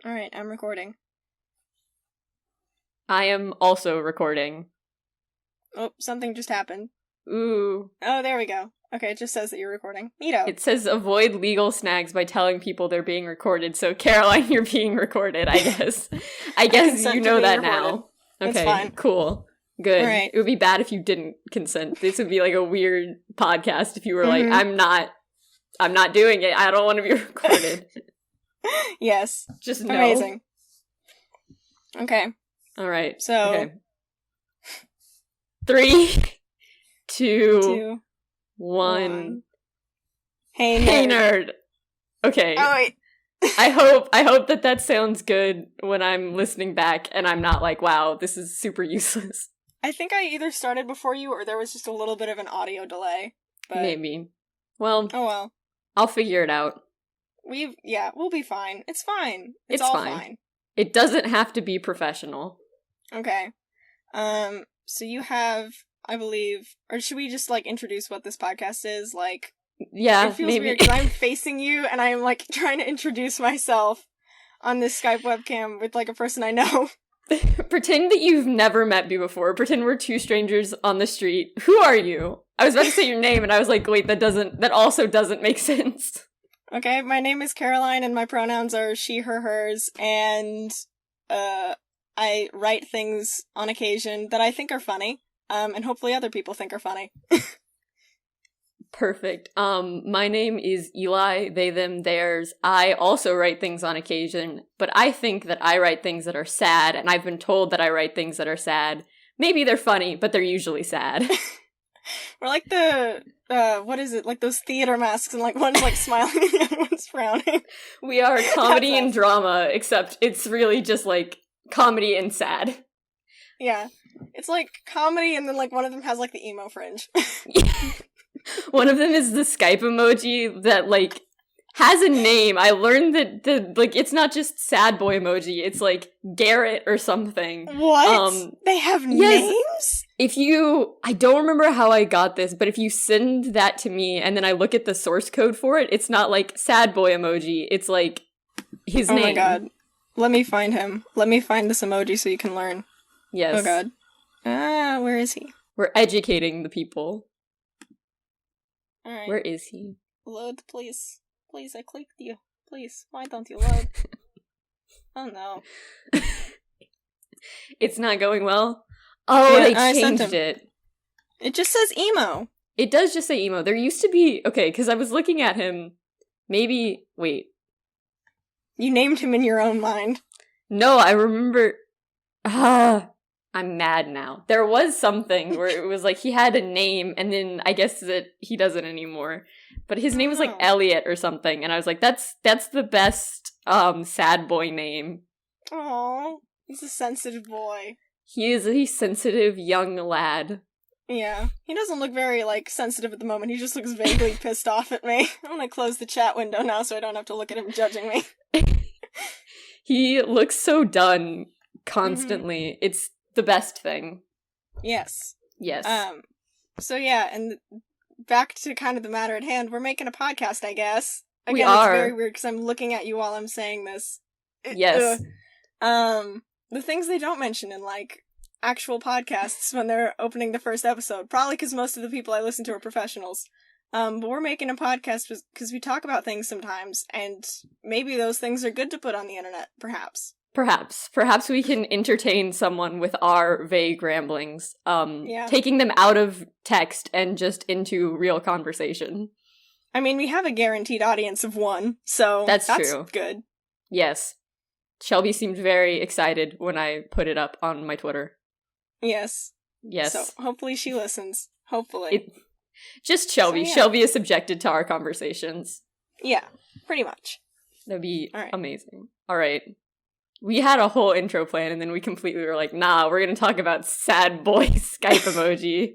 Alright, I'm recording. I am also recording. Oh, something just happened. Ooh. Oh, there we go. Okay, it just says that you're recording. Neato. It says avoid legal snags by telling people they're being recorded. So, Caroline, you're being recorded, I guess. I guess you know that now. It's Okay, fine. cool. Good. Alright. It would be bad if you didn't consent. This would be like a weird podcast if you were like, I'm not doing it. I don't want to be recorded. Yes. Just no. Amazing. Okay. All right. So. Okay. 3, 2, 1. Hey, nerd. Okay. Oh, wait. I hope that sounds good when I'm listening back and I'm not like, wow, this is super useless. I think I either started before you or there was just a little bit of an audio delay. But... Maybe. Well. Oh well. I'll figure it out. We'll be fine. It's fine. It's all fine. It doesn't have to be professional. Okay. So you have, I believe, or should we just, introduce what this podcast is? Yeah, it feels maybe. weird because I'm facing you and I'm, trying to introduce myself on this Skype webcam with, a person I know. Pretend that you've never met me before. Pretend we're two strangers on the street. Who are you? I was about to say your name and I was like, wait, that also doesn't make sense. Okay, my name is Caroline and my pronouns are she, her, hers, and, I write things on occasion that I think are funny, and hopefully other people think are funny. Perfect. My name is Eli, they, them, theirs. I also write things on occasion, but I think that I write things that are sad, and I've been told that I write things that are sad. Maybe they're funny, but they're usually sad. We're like what is it? Those theater masks, and one's smiling and the other one's frowning. We are comedy and drama, except it's really just comedy and sad. Yeah. It's comedy and then one of them has the emo fringe. One of them is the Skype emoji that has a name. I learned that it's not just sad boy emoji, it's Garrett or something. What? They have names? I don't remember how I got this, but if you send that to me and then I look at the source code for it, it's not sad boy emoji, it's his name. Oh my god. Let me find him. Let me find this emoji so you can learn. Yes. Oh god. Where is he? We're educating the people. Alright. Where is he? Load, please. Please, I clicked you. Please, why don't you load? Oh no. It's not going well? Oh, yeah, they changed it. It just says emo. It does just say emo. There used to be... Okay, because I was looking at him. Maybe... Wait. You named him in your own mind. No, I remember... I'm mad now. There was something where it was he had a name, and then I guess that he doesn't anymore. But his name was Elliot or something, and I was like, that's the best sad boy name. Aww, he's a sensitive boy. He is a sensitive young lad. Yeah, he doesn't look very sensitive at the moment. He just looks vaguely pissed off at me. I'm gonna close the chat window now so I don't have to look at him judging me. He looks so done constantly. Mm-hmm. It's the best thing. Yes. Yes. So yeah, and back to kind of the matter at hand, we're making a podcast, I guess. Again, we are. It's very weird because I'm looking at you while I'm saying this. Yes. The ththings they don't mention in actual podcasts when they're opening the first episode, probably because most of the people I listen to are professionals. But we're making a podcast because we talk about things sometimes, and maybe those things are good to put on the internet, perhaps. Perhaps we can entertain someone with our vague ramblings, taking them out of text and just into real conversation. I mean, we have a guaranteed audience of 1, so that's true. Good. Yes. Shelby seemed very excited when I put it up on my Twitter. Yes. Yes. So, hopefully she listens. Hopefully. Just Shelby. So, yeah. Shelby is subjected to our conversations. Yeah, pretty much. That'd be amazing. All right. We had a whole intro plan, and then we completely were like, nah, we're gonna talk about sad boy Skype emoji.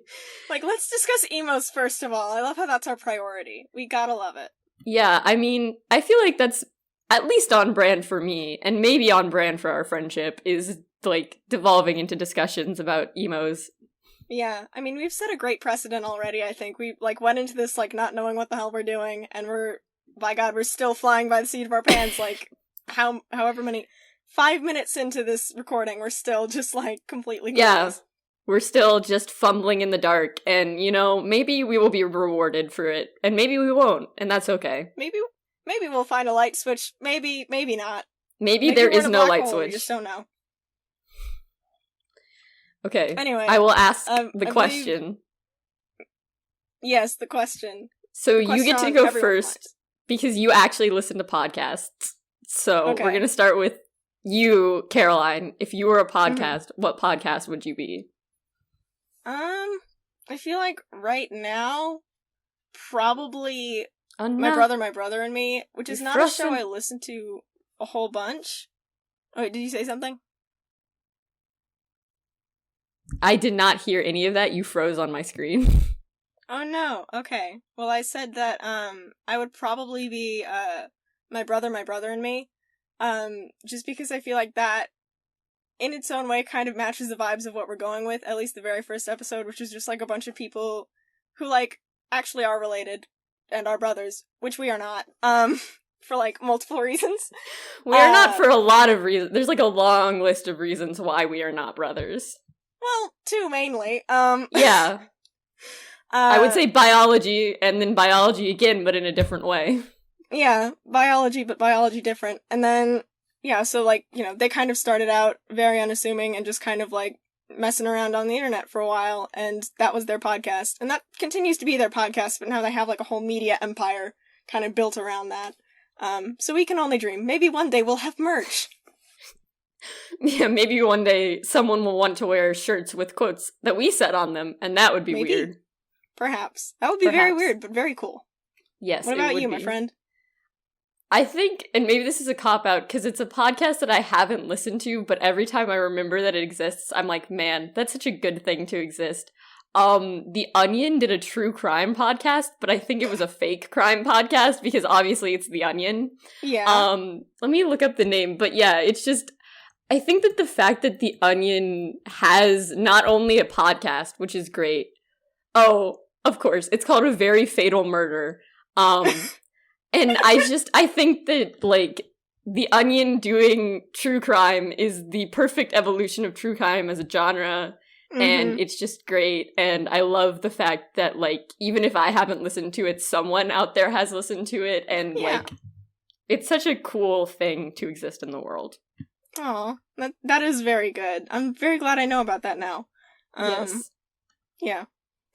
Let's discuss emos first of all. I love how that's our priority. We gotta love it. Yeah, I mean, I feel like that's at least on brand for me, and maybe on brand for our friendship, is, devolving into discussions about emos. Yeah, I mean, we've set a great precedent already, I think. We, went into this, not knowing what the hell we're doing, and by God, we're still flying by the seat of our pants, however many 5 minutes into this recording, we're still just like completely clueless. Yeah. We're still just fumbling in the dark, and, maybe we will be rewarded for it, and maybe we won't, and that's okay. Maybe we'll find a light switch. Maybe not. Maybe there is no light switch. You just don't know. Okay. Anyway, I will ask the question. Yes, the question. So you get to go first because you actually listen to podcasts. So we're going to start with you, Caroline. If you were a podcast, what podcast would you be? I feel like right now, probably My Brother and Me, which is not a show I listen to a whole bunch. Oh, wait, did you say something? I did not hear any of that. You froze on my screen. Oh no, okay. Well, I said that, I would probably be, My Brother and Me, just because I feel like that, in its own way, kind of matches the vibes of what we're going with, at least the very first episode, which is just, like, a bunch of people who, like, actually are related, and are brothers, which we are not, for, like, multiple reasons. We are not for a lot of reasons. There's, like, a long list of reasons why we are not brothers. Well, two mainly, Yeah. I would say biology, and then biology again, but in a different way. Yeah, biology, but biology different. And then, yeah, so, like, they kind of started out very unassuming and just kind of, like, messing around on the internet for a while, and that was their podcast. And that continues to be their podcast, but now they have, like, a whole media empire kind of built around that. So we can only dream. Maybe one day we'll have merch. Yeah, maybe one day someone will want to wear shirts with quotes that we said on them, and that would be weird. Perhaps. That would be very weird, but very cool. Yes, what about you, my friend? I think, and maybe this is a cop-out, because it's a podcast that I haven't listened to, but every time I remember that it exists, I'm like, man, that's such a good thing to exist. The Onion did a true crime podcast, but I think it was a fake crime podcast, because obviously it's The Onion. Yeah. Let me look up the name, but yeah, it's just, I think that the fact that The Onion has not only a podcast, which is great, of course, it's called A Very Fatal Murder, and I think that, like, The Onion doing true crime is the perfect evolution of true crime as a genre, and it's just great, and I love the fact that, like, even if I haven't listened to it, someone out there has listened to it, and, like, it's such a cool thing to exist in the world. Aw, that is very good. I'm very glad I know about that now. Yes. Yeah.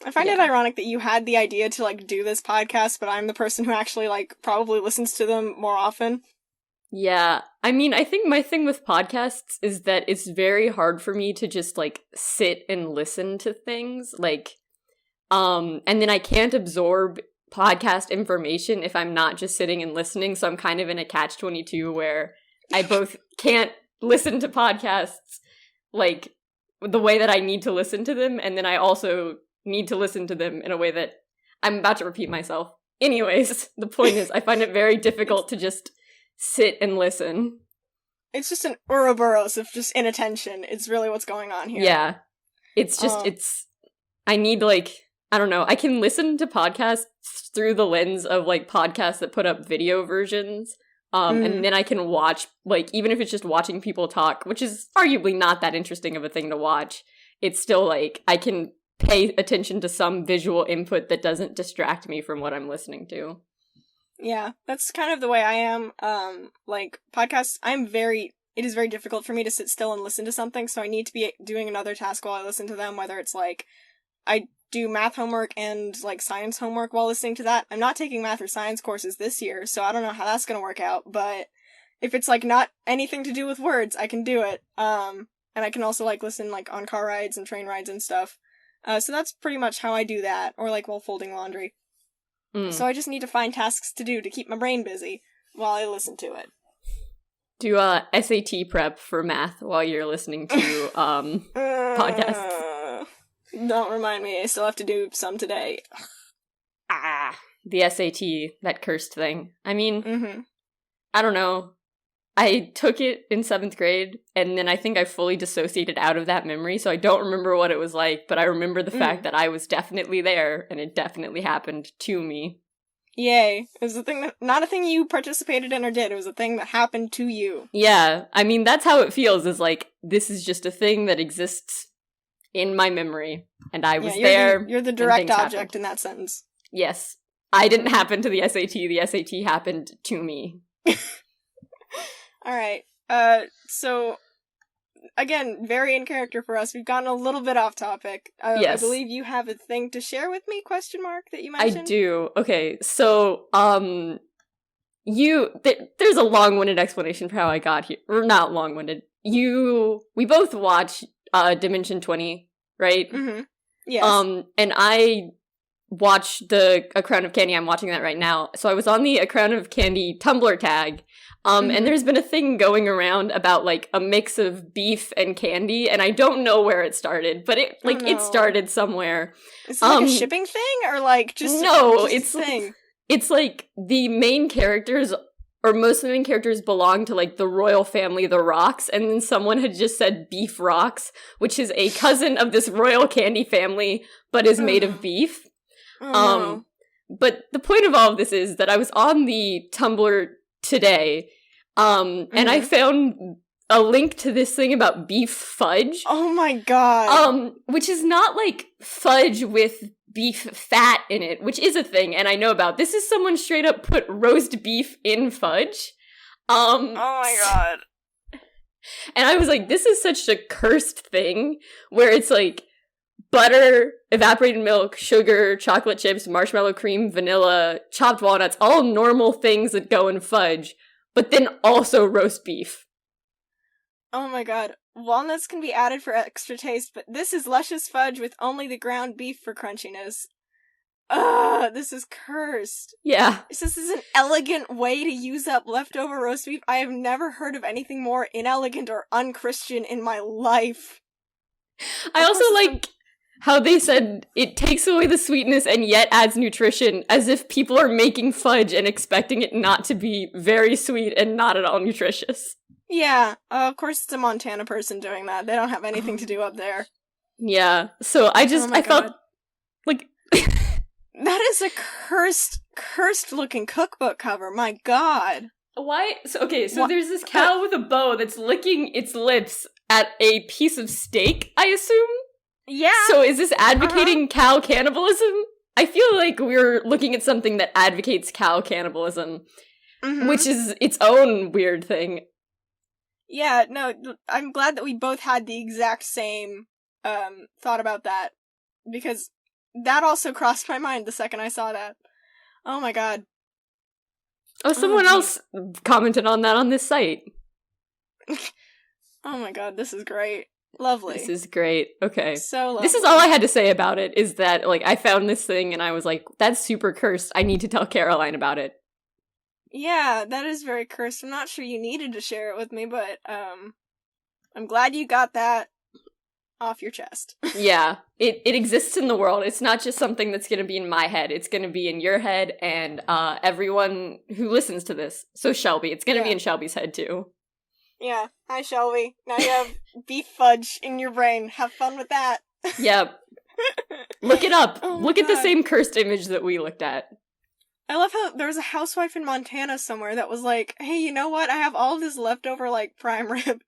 I find it ironic that you had the idea to, like, do this podcast, but I'm the person who actually, like, probably listens to them more often. Yeah. I mean, I think my thing with podcasts is that it's very hard for me to just, like, sit and listen to things, like, and then I can't absorb podcast information if I'm not just sitting and listening, so I'm kind of in a catch-22 where I both can't listen to podcasts, like, the way that I need to listen to them, and then I also need to listen to them in a way that I'm about to repeat myself. Anyways, the point is, I find it very difficult to just sit and listen. It's just an Ouroboros of just inattention. It's really what's going on here. Yeah. It's just, I need, like, I don't know, I can listen to podcasts through the lens of, like, podcasts that put up video versions, and then I can watch, like, even if it's just watching people talk, which is arguably not that interesting of a thing to watch, it's still, like, I can pay attention to some visual input that doesn't distract me from what I'm listening to. Yeah, that's kind of the way I am. Like, podcasts, it is very difficult for me to sit still and listen to something, so I need to be doing another task while I listen to them, whether it's, like, I do math homework and, like, science homework while listening to that. I'm not taking math or science courses this year, so I don't know how that's gonna work out, but if it's, like, not anything to do with words, I can do it. And I can also, like, listen, like, on car rides and train rides and stuff. So that's pretty much how I do that, or, like, while folding laundry. So I just need to find tasks to do to keep my brain busy while I listen to it. Do SAT prep for math while you're listening to podcasts. Don't remind me, I still have to do some today. The SAT, that cursed thing. I mean, I don't know. I took it in 7th grade, and then I think I fully dissociated out of that memory, so I don't remember what it was like, but I remember the fact that I was definitely there, and it definitely happened to me. Yay. It was a thing that, not a thing you participated in or did, it was a thing that happened to you. Yeah, I mean, that's how it feels, is like, this is just a thing that exists in my memory, and I was there. You're the direct object in that sentence. Yes. I didn't happen to the SAT happened to me. Alright, so, again, very in character for us. We've gotten a little bit off topic. Yes. I believe you have a thing to share with me, that you mentioned? I do. Okay, so, there's a long-winded explanation for how I got here. Or not long-winded. We both watch, Dimension 20, right? Mm-hmm. Yes. And I watched A Crown of Candy. I'm watching that right now. So I was on the A Crown of Candy Tumblr tag. And there's been a thing going around about, like, a mix of beef and candy, and I don't know where it started, but it started somewhere. Is it like a shipping thing, or, like, it's a thing? It's, like, the main characters, or most of the main characters belong to, like, the royal family, the Rocks, and then someone had just said Beef Rocks, which is a cousin of this royal candy family, but is made of beef. No. But the point of all of this is that I was on the Tumblr today, and I found a link to this thing about beef fudge. Oh my god. Which is not like fudge with beef fat in it, which is a thing, and I know about. This is someone straight up put roast beef in fudge. Oh my god. And I was like, this is such a cursed thing, where it's like butter, evaporated milk, sugar, chocolate chips, marshmallow cream, vanilla, chopped walnuts, all normal things that go in fudge, but then also roast beef. Oh my god. Walnuts can be added for extra taste, but this is luscious fudge with only the ground beef for crunchiness. Ugh, this is cursed. Yeah. This is an elegant way to use up leftover roast beef. I have never heard of anything more inelegant or unchristian in my life. I also like how they said it takes away the sweetness and yet adds nutrition, as if people are making fudge and expecting it not to be very sweet and not at all nutritious. Yeah, of course it's a Montana person doing that. They don't have anything to do up there. Yeah, so I felt like... That is a cursed looking cookbook cover, my god. Why? So there's this cow with a bow that's licking its lips at a piece of steak, I assume? Yeah. So is this advocating cow cannibalism? I feel like we're looking at something that advocates cow cannibalism, which is its own weird thing. Yeah, no, I'm glad that we both had the exact same thought about that, because that also crossed my mind the second I saw that. Oh my god. Oh, someone else commented on that on this site. Oh my god, this is great. Lovely. This is great. Okay. So lovely. This is all I had to say about it, is that, like, I found this thing and I was like, that's super cursed. I need to tell Caroline about it. Yeah, that is very cursed. I'm not sure you needed to share it with me, but, I'm glad you got that off your chest. Yeah. It exists in the world. It's not just something that's gonna be in my head. It's gonna be in your head and, everyone who listens to this. So Shelby. It's gonna be in Shelby's head, too. Yeah. Hi, Shelby. Now you have beef fudge in your brain. Have fun with that. Yep. Look it up. Look at God. the same cursed image that we looked at. I love how there was a housewife in Montana somewhere that was like, hey, you know what? I have all this leftover, like, prime rib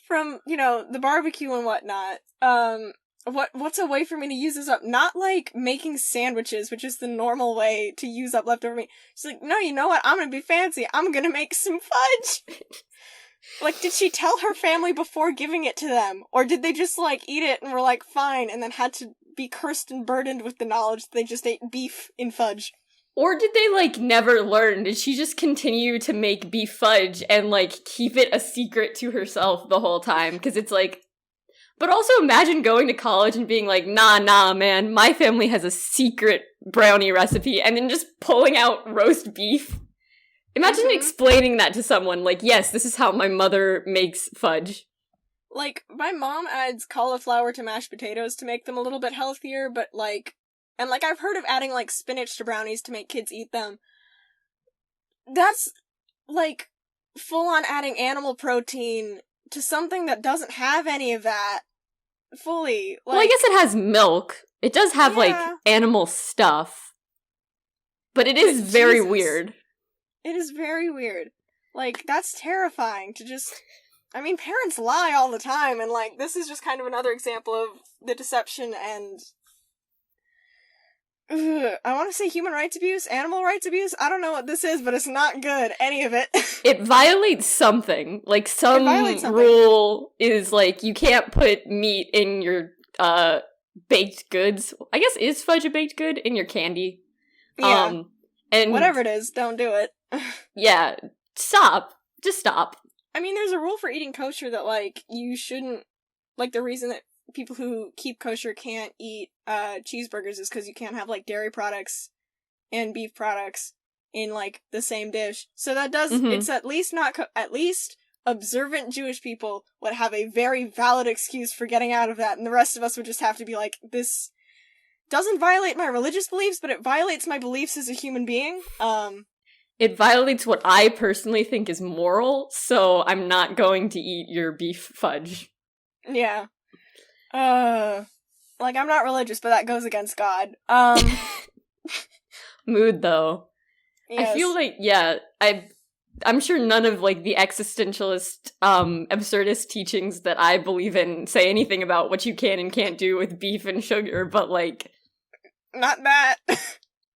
from, the barbecue and whatnot. What's a way for me to use this up? Not, like, making sandwiches, which is the normal way to use up leftover meat. She's like, no, you know what? I'm gonna be fancy. I'm gonna make some fudge. Like, did she tell her family before giving it to them? Or did they just, like, eat it and were like, fine, and then had to be cursed and burdened with the knowledge that they just ate beef in fudge? Or did they, like, never learn? Did she just continue to make beef fudge and, like, keep it a secret to herself the whole time? Because it's like... But also imagine going to college and being like, nah, man, my family has a secret brownie recipe, and then just pulling out roast beef. Imagine explaining that to someone, like, yes, this is how my mother makes fudge. Like, my mom adds cauliflower to mashed potatoes to make them a little bit healthier, but, like... And, like, I've heard of adding, like, spinach to brownies to make kids eat them. That's, like, full-on adding animal protein to something that doesn't have any of that fully. Like, well, I guess it has milk. It does have, like, animal stuff. But it is very Jesus. weird. It is very weird. Like, that's terrifying to just... I mean, parents lie all the time, and, like, this is just kind of another example of the deception and... I want to say human rights abuse, animal rights abuse. I don't know what this is, but it's not good, any of it. It violates something. Like, some rule is, like, you can't put meat in your, baked goods. I guess, is fudge a baked good? In your candy? Yeah. And whatever it is, don't do it. Yeah. Stop. Just stop. I mean, there's a rule for eating kosher that, like, you shouldn't... Like, the reason that people who keep kosher can't eat cheeseburgers is because you can't have, like, dairy products and beef products in, like, the same dish. So that does... It's at least not... at least observant Jewish people would have a very valid excuse for getting out of that, and the rest of us would just have to be like, this doesn't violate my religious beliefs, but it violates my beliefs as a human being. It violates what I personally think is moral, so I'm not going to eat your beef fudge. Yeah. Like, I'm not religious, but that goes against God. Mood, though. Yes. I feel like, yeah, I'm sure none of, like, the existentialist, absurdist teachings that I believe in say anything about what you can and can't do with beef and sugar, but, like... Not that.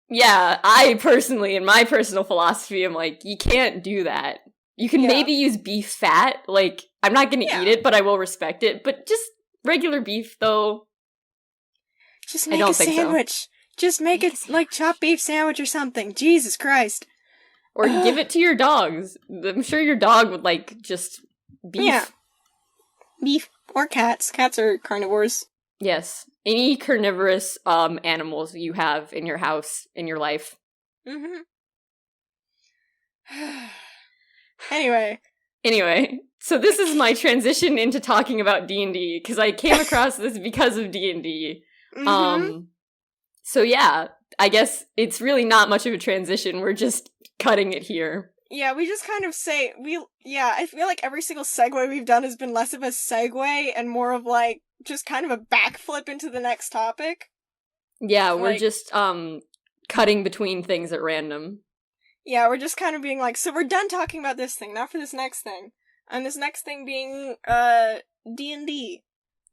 Yeah, I personally, in my personal philosophy, am like, you can't do that. You can maybe use beef fat, like, I'm not gonna eat it, but I will respect it, but just regular beef, though... Just make a sandwich. So. Just make it, like, chopped beef sandwich or something. Jesus Christ. Or give it to your dogs. I'm sure your dog would like just beef. Yeah. Beef. Or cats. Cats are carnivores. Yes. Any carnivorous animals you have in your house, in your life. Mm-hmm. Anyway. So this is my transition into talking about D&D, because I came across this because of D&D. Mm-hmm. So yeah, I guess it's really not much of a transition. We're just cutting it here. Yeah, we just kind of say, I feel like every single segue we've done has been less of a segue and more of, like, just kind of a backflip into the next topic. Yeah, we're just, cutting between things at random. Yeah, we're just kind of being like, so we're done talking about this thing, now for this next thing. And this next thing being, D&D.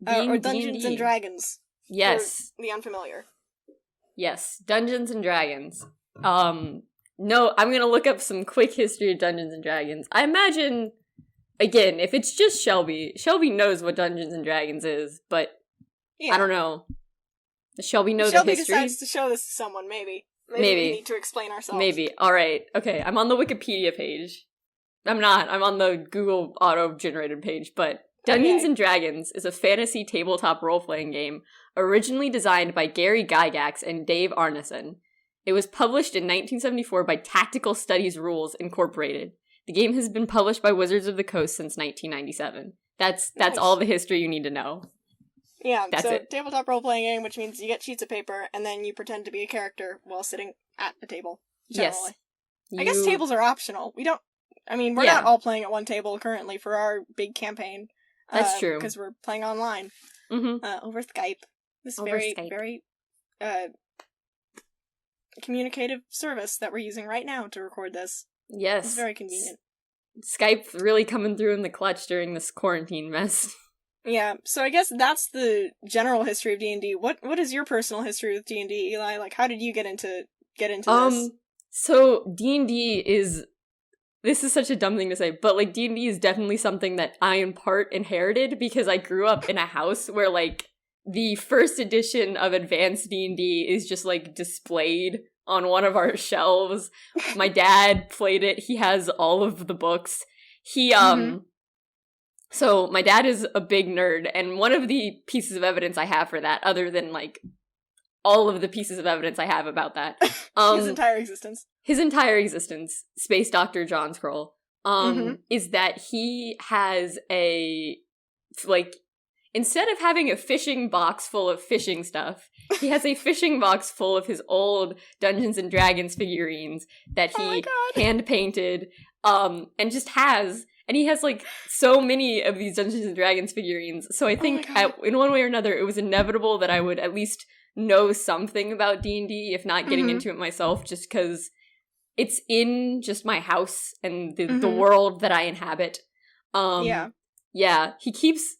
Or Dungeons and Dragons. Yes. For the unfamiliar. Yes, Dungeons and Dragons. No, I'm gonna look up some quick history of Dungeons and Dragons. I imagine, again, if it's just Shelby knows what Dungeons and Dragons is, but I don't know. Does Shelby know the history? Shelby decides to show this to someone, maybe. Maybe we need to explain ourselves. Maybe. Alright, okay, I'm on the Wikipedia page. I'm not, I'm on the Google auto-generated page, but Dungeons and Dragons is a fantasy tabletop role-playing game originally designed by Gary Gygax and Dave Arneson. It was published in 1974 by Tactical Studies Rules Incorporated. The game has been published by Wizards of the Coast since 1997. That's nice. All the history you need to know. Yeah, that's it. Tabletop role-playing game, which means you get sheets of paper, and then you pretend to be a character while sitting at a table. Generally. Yes. I guess tables are optional. We're not all playing at one table currently for our big campaign. That's true. Because we're playing online. Over Skype. This very communicative service that we're using right now to record this. Yes. It's very convenient. Skype really coming through in the clutch during this quarantine mess. Yeah, so I guess that's the general history of D&D. What is your personal history with D&D, Eli? Like, how did you get into this? So D&D is... This is such a dumb thing to say, but, like, D&D is definitely something that I, in part, inherited because I grew up in a house where, like, the first edition of Advanced D&D is just, like, displayed on one of our shelves. My dad played it. He has all of the books. So my dad is a big nerd, and one of the pieces of evidence I have for that, other than, like, all of the pieces of evidence I have about that. His entire existence, Space Dr. John Scroll, is that he has a, like, instead of having a fishing box full of fishing stuff, he has a fishing box full of his old Dungeons and Dragons figurines that he hand-painted, and just has, and he has, like, so many of these Dungeons and Dragons figurines, so I think in one way or another it was inevitable that I would at least know something about D&D, if not getting Mhm. into it myself, just because it's in just my house and the Mhm. world that I inhabit. Yeah. Yeah, he keeps,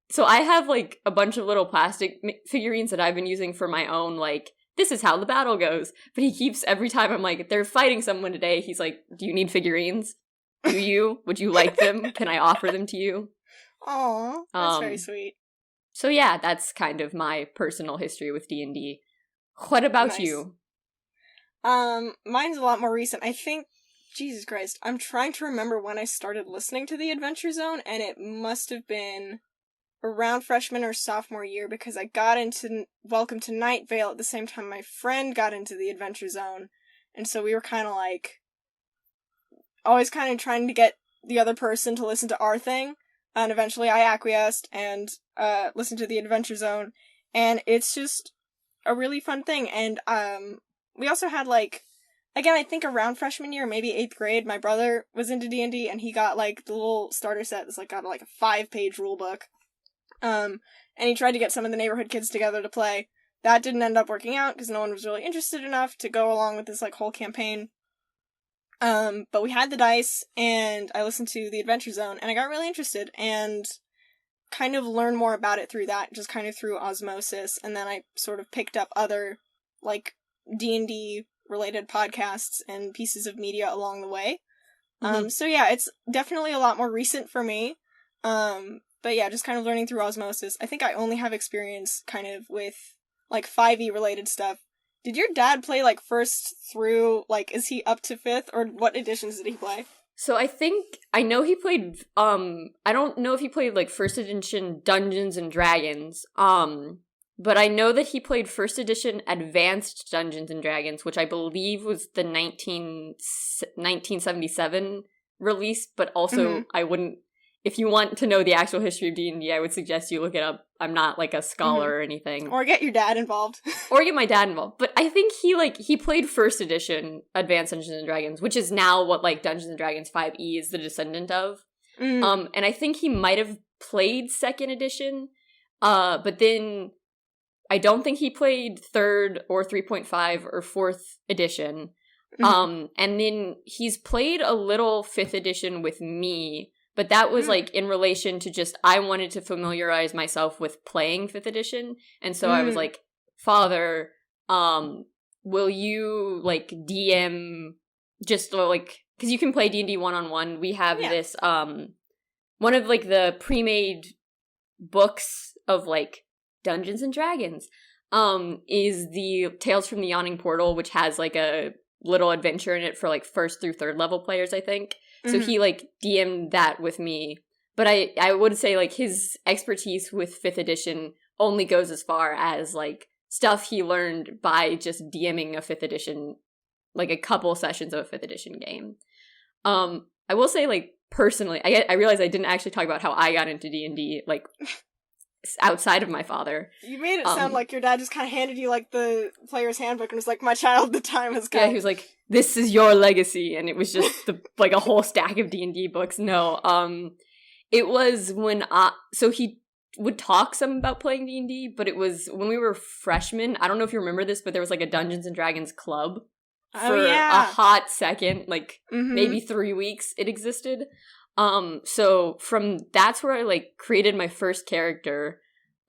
so I have, like, a bunch of little plastic figurines that I've been using for my own, like, this is how the battle goes. But he keeps, every time I'm like, they're fighting someone today, he's like, do you need figurines? Do you? Would you like them? Can I offer them to you? Aw, that's very sweet. So yeah, that's kind of my personal history with D&D. What about Nice. you? Mine's a lot more recent. I think, Jesus Christ, I'm trying to remember when I started listening to the Adventure Zone, and it must have been around freshman or sophomore year, because I got into Welcome to Night Vale at the same time my friend got into the Adventure Zone, and so we were kind of like, always kind of trying to get the other person to listen to our thing, and eventually I acquiesced and listened to the Adventure Zone, and it's just a really fun thing. And we also had, like, again, I think around freshman year, maybe 8th grade, my brother was into D&D, and he got, like, the little starter set that's, like, got, like, a 5-page rule book. And he tried to get some of the neighborhood kids together to play. That didn't end up working out, because no one was really interested enough to go along with this, like, whole campaign. But we had the dice, and I listened to the Adventure Zone, and I got really interested, and kind of learned more about it through that, just kind of through osmosis, and then I sort of picked up other, like, D&D related podcasts and pieces of media along the way. So yeah, it's definitely a lot more recent for me. But yeah, just kind of learning through osmosis. I think I only have experience kind of with, like, 5e related stuff. Did your dad play, like, first through, like, is he up to 5th, or what editions did he play? So I know he played, I don't know if he played, like, first edition Dungeons and Dragons, but I know that he played first edition Advanced Dungeons and Dragons, which I believe was the 1977 release, but also I wouldn't, if you want to know the actual history of D&D, I would suggest you look it up. I'm not, like, a scholar or anything. Or get your dad involved. Or get my dad involved. But I think he played first edition Advanced Dungeons and Dragons, which is now what, like, Dungeons and Dragons 5e is the descendant of. And I think he might have played second edition, but then I don't think he played 3rd or 3.5 or 4th edition. And then he's played a little 5th edition with me, but that was, like, in relation to just, I wanted to familiarize myself with playing 5th edition, and so I was like, Father, will you, like, DM, just, like, because you can play D&D one-on-one, we have this, one of, like, the pre-made books of, like, Dungeons and Dragons, is the Tales from the Yawning Portal, which has, like, a little adventure in it for, like, 1st through 3rd level players, I think. So he, like, DM'd that with me. But I would say, like, his expertise with 5th edition only goes as far as, like, stuff he learned by just DMing a 5th edition, like, a couple sessions of a 5th edition game. I will say, like, personally, I realized I didn't actually talk about how I got into D&D, like, outside of my father. You made it sound like your dad just kind of handed you, like, the player's handbook and was like, my child, the time has come. Yeah, he was like, this is your legacy, and it was just, like, a whole stack of D&D books. No, it was when, so he would talk some about playing D&D, but it was when we were freshmen. I don't know if you remember this, but there was, like, a Dungeons and Dragons club for a hot second, like, maybe 3 weeks it existed. So that's where I, like, created my first character,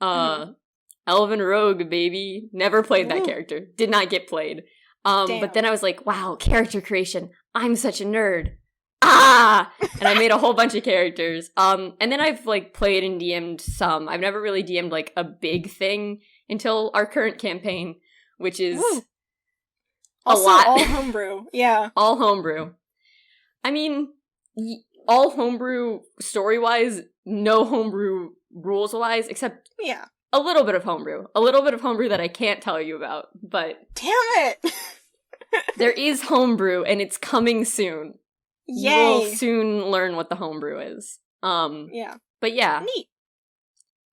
Elven Rogue, baby. Never played that character. Did not get played. But then I was like, wow, character creation. I'm such a nerd. And I made a whole bunch of characters. And then I've, like, played and DM'd some. I've never really DM'd, like, a big thing until our current campaign, which is a lot. all homebrew. Yeah. All homebrew. I mean, all homebrew story-wise, no homebrew rules-wise, except a little bit of homebrew. A little bit of homebrew that I can't tell you about, but... Damn it! There is homebrew, and it's coming soon. Yay! You will soon learn what the homebrew is. Yeah. But yeah. Neat.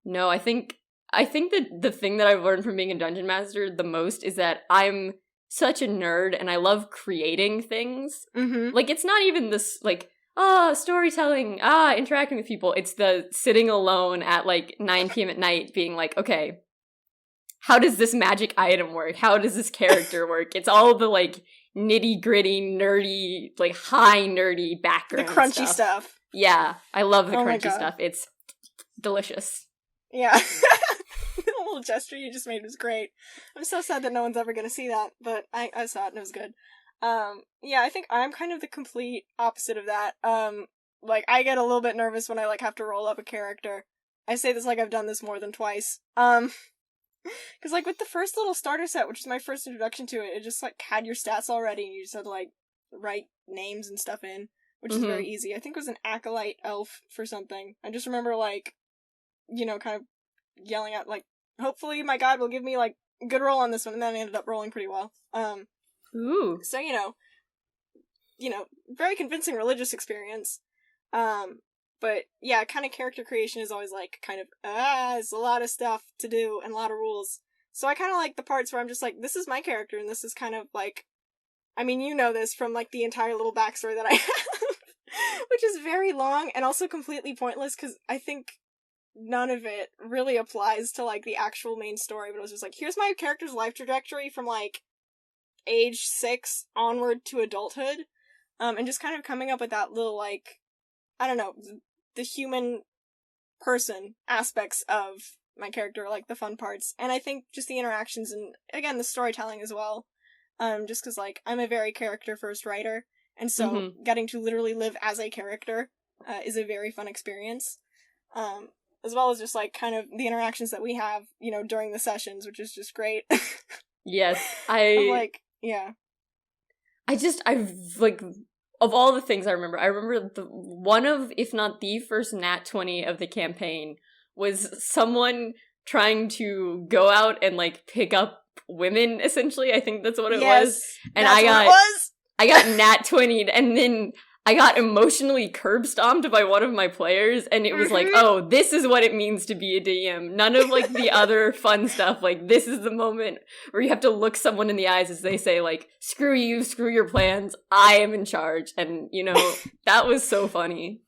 No, I think that the thing that I've learned from being a dungeon master the most is that I'm such a nerd, and I love creating things. Like, it's not even this, like... storytelling, interacting with people. It's the sitting alone at, like, 9 p.m. at night being like, okay, how does this magic item work? How does this character work? It's all the, like, nitty-gritty, nerdy, like, high nerdy background The crunchy stuff. Yeah, I love the crunchy stuff. It's delicious. Yeah. The little gesture you just made was great. I'm so sad that no one's ever gonna see that, but I saw it and it was good. Yeah, I think I'm kind of the complete opposite of that. Like, I get a little bit nervous when I, like, have to roll up a character. I say this like I've done this more than twice. Because, like, with the first little starter set, which is my first introduction to it, it just, like, had your stats already, and you just had to, like, write names and stuff in, which is very easy. I think it was an acolyte elf for something. I just remember, like, you know, kind of yelling out, like, hopefully my god will give me, like, a good roll on this one, and then I ended up rolling pretty well. Ooh. So, you know, very convincing religious experience. But, yeah, kind of character creation is always, like, kind of, it's a lot of stuff to do and a lot of rules. So I kind of like the parts where I'm just like, this is my character, and this is kind of, like, I mean, you know this from, like, the entire little backstory that I have, which is very long and also completely pointless, because I think none of it really applies to, like, the actual main story, but it was just like, here's my character's life trajectory from, like, age 6 onward to adulthood, and just kind of coming up with that little, like, I don't know, the human person aspects of my character, like, the fun parts, and I think just the interactions and, again, the storytelling as well, just because, like, I'm a very character-first writer, and so getting to literally live as a character is a very fun experience, as well as just, like, kind of the interactions that we have, you know, during the sessions, which is just great. Yes, I'm like, yeah. I've, like, of all the things I remember the one of, if not the first nat 20 of the campaign was someone trying to go out and, like, pick up women, essentially. I think that's what it was. And I got nat 20'd, and then I got emotionally curb stomped by one of my players, and it was like, oh, this is what it means to be a DM. None of, like, the other fun stuff. Like, this is the moment where you have to look someone in the eyes as they say, like, screw you, screw your plans, I am in charge. And, you know, that was so funny.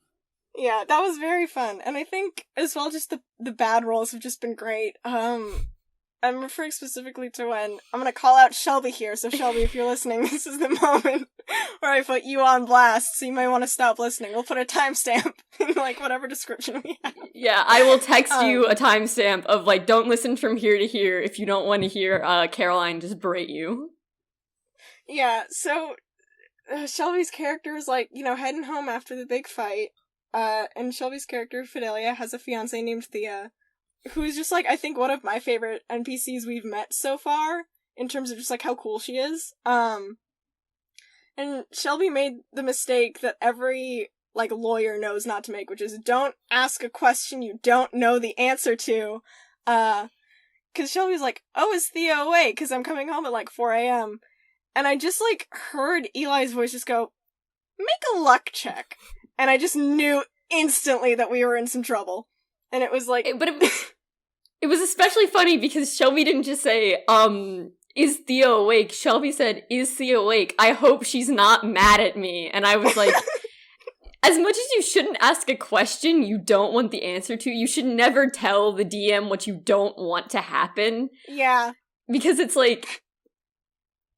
Yeah, that was very fun. And I think, as well, just the bad rolls have just been great. I'm referring specifically to when I'm gonna call out Shelby here, so Shelby, if you're listening, this is the moment where I put you on blast, so you may want to stop listening. We'll put a timestamp in, like, whatever description we have. Yeah, I will text you a timestamp of, like, don't listen from here to here if you don't want to hear Caroline just berate you. Yeah, so Shelby's character is, like, you know, heading home after the big fight, and Shelby's character, Fidelia, has a fiancé named Thea, who's just, like, I think one of my favorite NPCs we've met so far, in terms of just, like, how cool she is. And Shelby made the mistake that every, like, lawyer knows not to make, which is don't ask a question you don't know the answer to. Cause Shelby's like, oh, is Thea awake? Cause I'm coming home at, like, 4 a.m. And I just, like, heard Eli's voice just go, make a luck check. And I just knew instantly that we were in some trouble. And it was like... It was especially funny because Shelby didn't just say, is Thea awake? Shelby said, is Thea awake? I hope she's not mad at me. And I was like, as much as you shouldn't ask a question you don't want the answer to, you should never tell the DM what you don't want to happen. Yeah. Because it's like,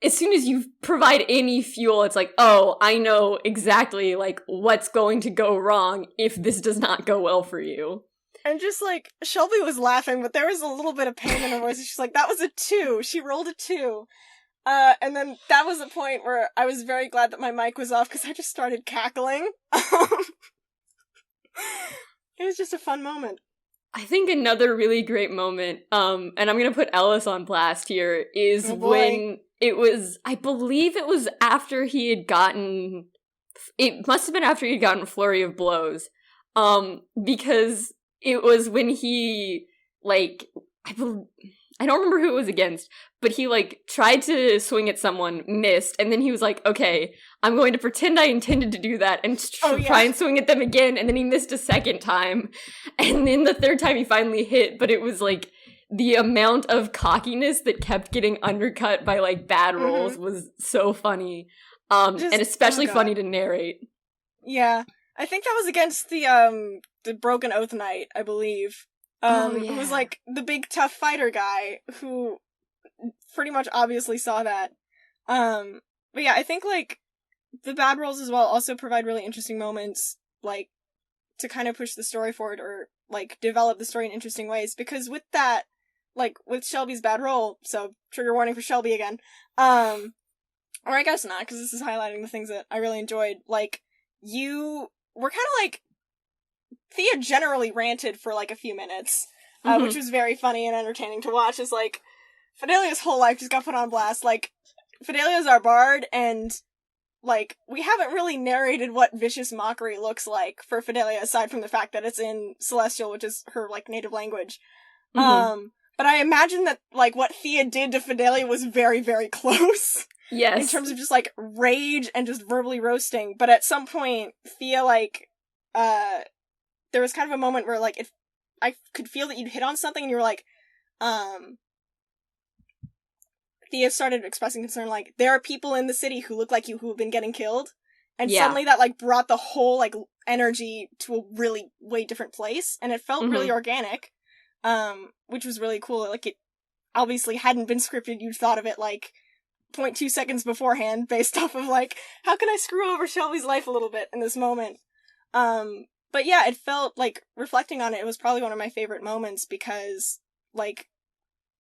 as soon as you provide any fuel, it's like, oh, I know exactly, like, what's going to go wrong if this does not go well for you. And just, like, Shelby was laughing, but there was a little bit of pain in her voice. She's like, that was a 2. She rolled a 2. And then that was a point where I was very glad that my mic was off, because I just started cackling. It was just a fun moment. I think another really great moment, and I'm gonna put Ellis on blast here, is when it was, I believe it was after he had gotten, it must have been after he had gotten Flurry of Blows, because it was when he, like, I don't remember who it was against, but he, like, tried to swing at someone, missed, and then he was like, okay, I'm going to pretend I intended to do that and try and swing at them again, and then he missed a second time, and then the third time he finally hit, but it was, like, the amount of cockiness that kept getting undercut by, like, bad rolls was so funny, and especially funny to narrate. Yeah. I think that was against the Broken Oath Knight, I believe. who was like the big tough fighter guy who pretty much obviously saw that. But yeah, I think like the bad roles as well also provide really interesting moments, like to kind of push the story forward or like develop the story in interesting ways. Because with that, like with Shelby's bad role, so trigger warning for Shelby again. Or I guess not, because this is highlighting the things that I really enjoyed. Like, you were kind of like, Thea generally ranted for like a few minutes, which was very funny and entertaining to watch. Is like, Fidelia's whole life just got put on blast. Like, Fidelia's our bard, and like, we haven't really narrated what vicious mockery looks like for Fidelia, aside from the fact that it's in Celestial, which is her like native language. But I imagine that like what Thea did to Fidelia was very, very close. Yes. In terms of just, like, rage and just verbally roasting. But at some point, Thea, like, there was kind of a moment where, like, if I could feel that you'd hit on something and you were like, Thea started expressing concern, like, there are people in the city who look like you who have been getting killed. And suddenly that, like, brought the whole, like, energy to a really way different place. And it felt really organic, which was really cool. Like, it obviously hadn't been scripted. You'd thought of it, like, 0.2 seconds beforehand based off of, like, how can I screw over Shelby's life a little bit in this moment? But yeah, it felt, like, reflecting on it, it was probably one of my favorite moments because, like,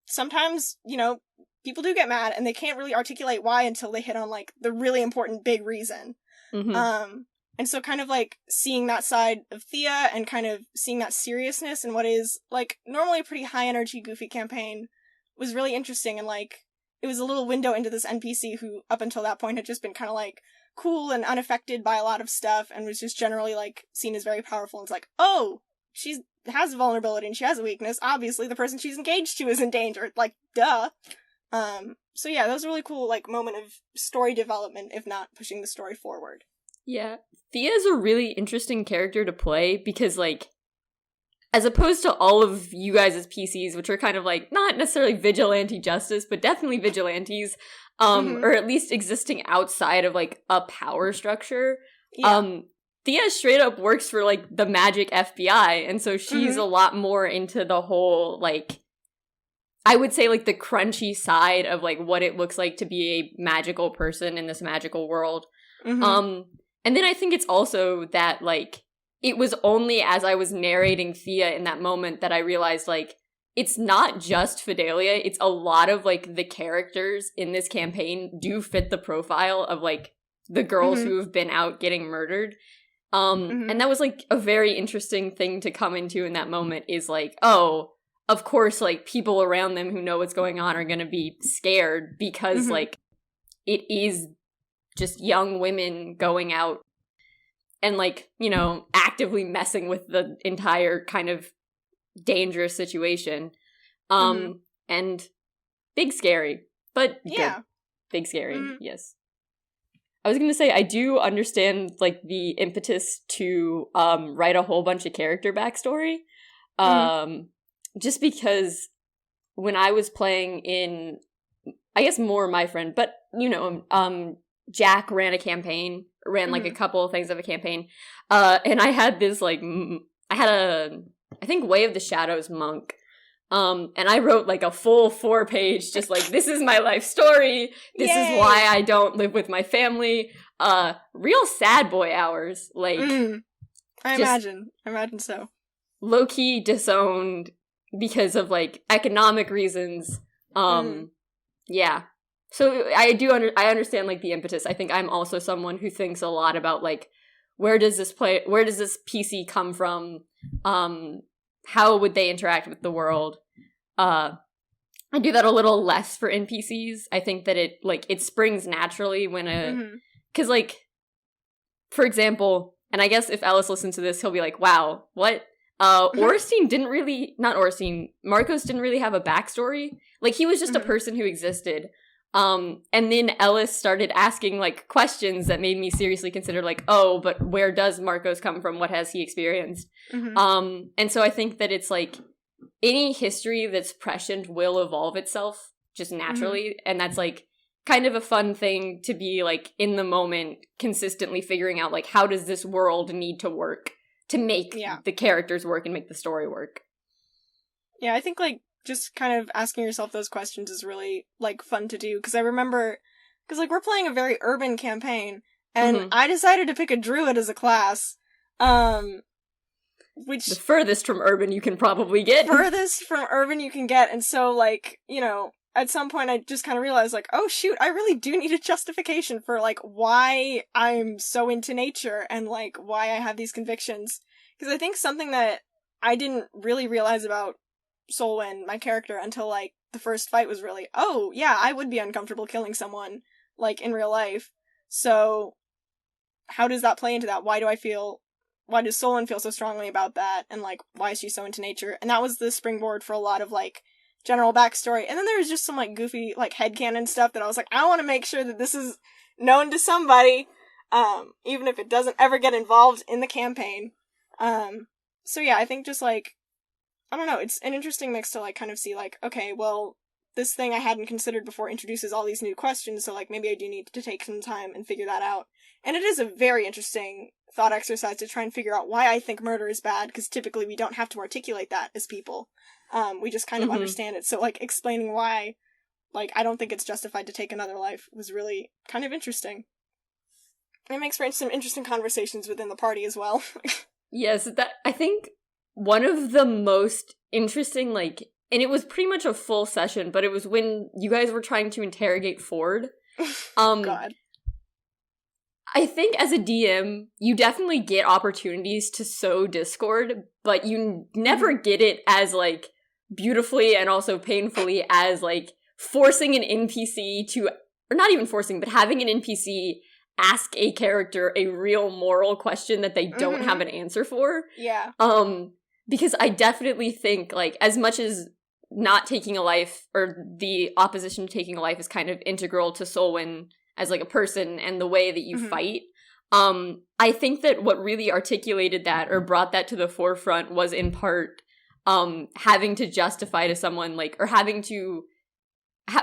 sometimes, you know, people do get mad and they can't really articulate why until they hit on, like, the really important big reason. And so kind of, like, seeing that side of Thea and kind of seeing that seriousness in what is, like, normally a pretty high-energy, goofy campaign was really interesting and, like, it was a little window into this NPC who, up until that point, had just been kind of, like, cool and unaffected by a lot of stuff, and was just generally, like, seen as very powerful, and it's like, oh, she has a vulnerability, and she has a weakness, obviously the person she's engaged to is in danger, like, duh. So yeah, that was a really cool, like, moment of story development, if not pushing the story forward. Yeah. Thea's a really interesting character to play, because, like, as opposed to all of you guys as PCs, which are kind of like, not necessarily vigilante justice, but definitely vigilantes, or at least existing outside of, like, a power structure. Thea straight up works for, like, the magic FBI, and so she's a lot more into the whole, like, I would say, like, the crunchy side of, like, what it looks like to be a magical person in this magical world. And then I think it's also that, like, it was only as I was narrating Thea in that moment that I realized, like, it's not just Fidelia, it's a lot of, like, the characters in this campaign do fit the profile of, like, the girls who have been out getting murdered. And that was, like, a very interesting thing to come into in that moment is, like, oh, of course, like, people around them who know what's going on are gonna be scared because, like, it is just young women going out and, like, you know, actively messing with the entire kind of dangerous situation. And big scary, but good. Big scary, yes. I was gonna say, I do understand, like, the impetus to write a whole bunch of character backstory. Just because when I was playing in, I guess more My Friend, but, you know, Jack ran a campaign, like, a couple of things of a campaign, and I had this, like, I think Way of the Shadows monk, and I wrote, like, a full 4-page, just, like, this is my life story, this is why I don't live with my family, real sad boy hours, like, I imagine so. Low-key disowned because of, like, economic reasons, yeah. So I understand, like, the impetus. I think I'm also someone who thinks a lot about, like, where does this PC come from? How would they interact with the world? I do that a little less for NPCs. I think that it springs naturally when because, like, for example, and I guess if Ellis listens to this, he'll be like, wow, what? Marcos didn't really have a backstory. Like, he was just a person who existed. And then Ellis started asking, like, questions that made me seriously consider, like, oh, but where does Marcos come from? What has he experienced? And so I think that it's, like, any history that's prescient will evolve itself just naturally. And that's, like, kind of a fun thing to be, like, in the moment, consistently figuring out, like, how does this world need to work to make the characters work and make the story work? Yeah, I think, like, just kind of asking yourself those questions is really, like, fun to do, because I remember, because, like, we're playing a very urban campaign, and I decided to pick a druid as a class, which... The furthest from urban you can probably get. Furthest from urban you can get, and so, like, you know, at some point I just kind of realized, like, oh shoot, I really do need a justification for, like, why I'm so into nature, and, like, why I have these convictions. Because I think something that I didn't really realize about Solwyn, my character, until, like, the first fight was really, oh, yeah, I would be uncomfortable killing someone, like, in real life. So, how does that play into that? Why does Solon feel so strongly about that? And, like, why is she so into nature? And that was the springboard for a lot of, like, general backstory. And then there was just some, like, goofy, like, headcanon stuff that I was like, I want to make sure that this is known to somebody, even if it doesn't ever get involved in the campaign. So yeah, I think just, like, I don't know, it's an interesting mix to, like, kind of see, like, okay, well, this thing I hadn't considered before introduces all these new questions, so, like, maybe I do need to take some time and figure that out. And it is a very interesting thought exercise to try and figure out why I think murder is bad, because typically we don't have to articulate that as people. We just kind of understand it. So, like, explaining why, like, I don't think it's justified to take another life was really kind of interesting. It makes for some interesting conversations within the party as well. Yes, that I think one of the most interesting, like, and it was pretty much a full session, but it was when you guys were trying to interrogate Ford. God. I think as a DM, you definitely get opportunities to sow discord, but you never get it as, like, beautifully and also painfully as, like, forcing an NPC to, or not even forcing, but having an NPC ask a character a real moral question that they don't have an answer for. Yeah. Because I definitely think, like, as much as not taking a life, or the opposition to taking a life is kind of integral to Solwyn as, like, a person and the way that you fight, I think that what really articulated that or brought that to the forefront was in part having to justify to someone, like, or having to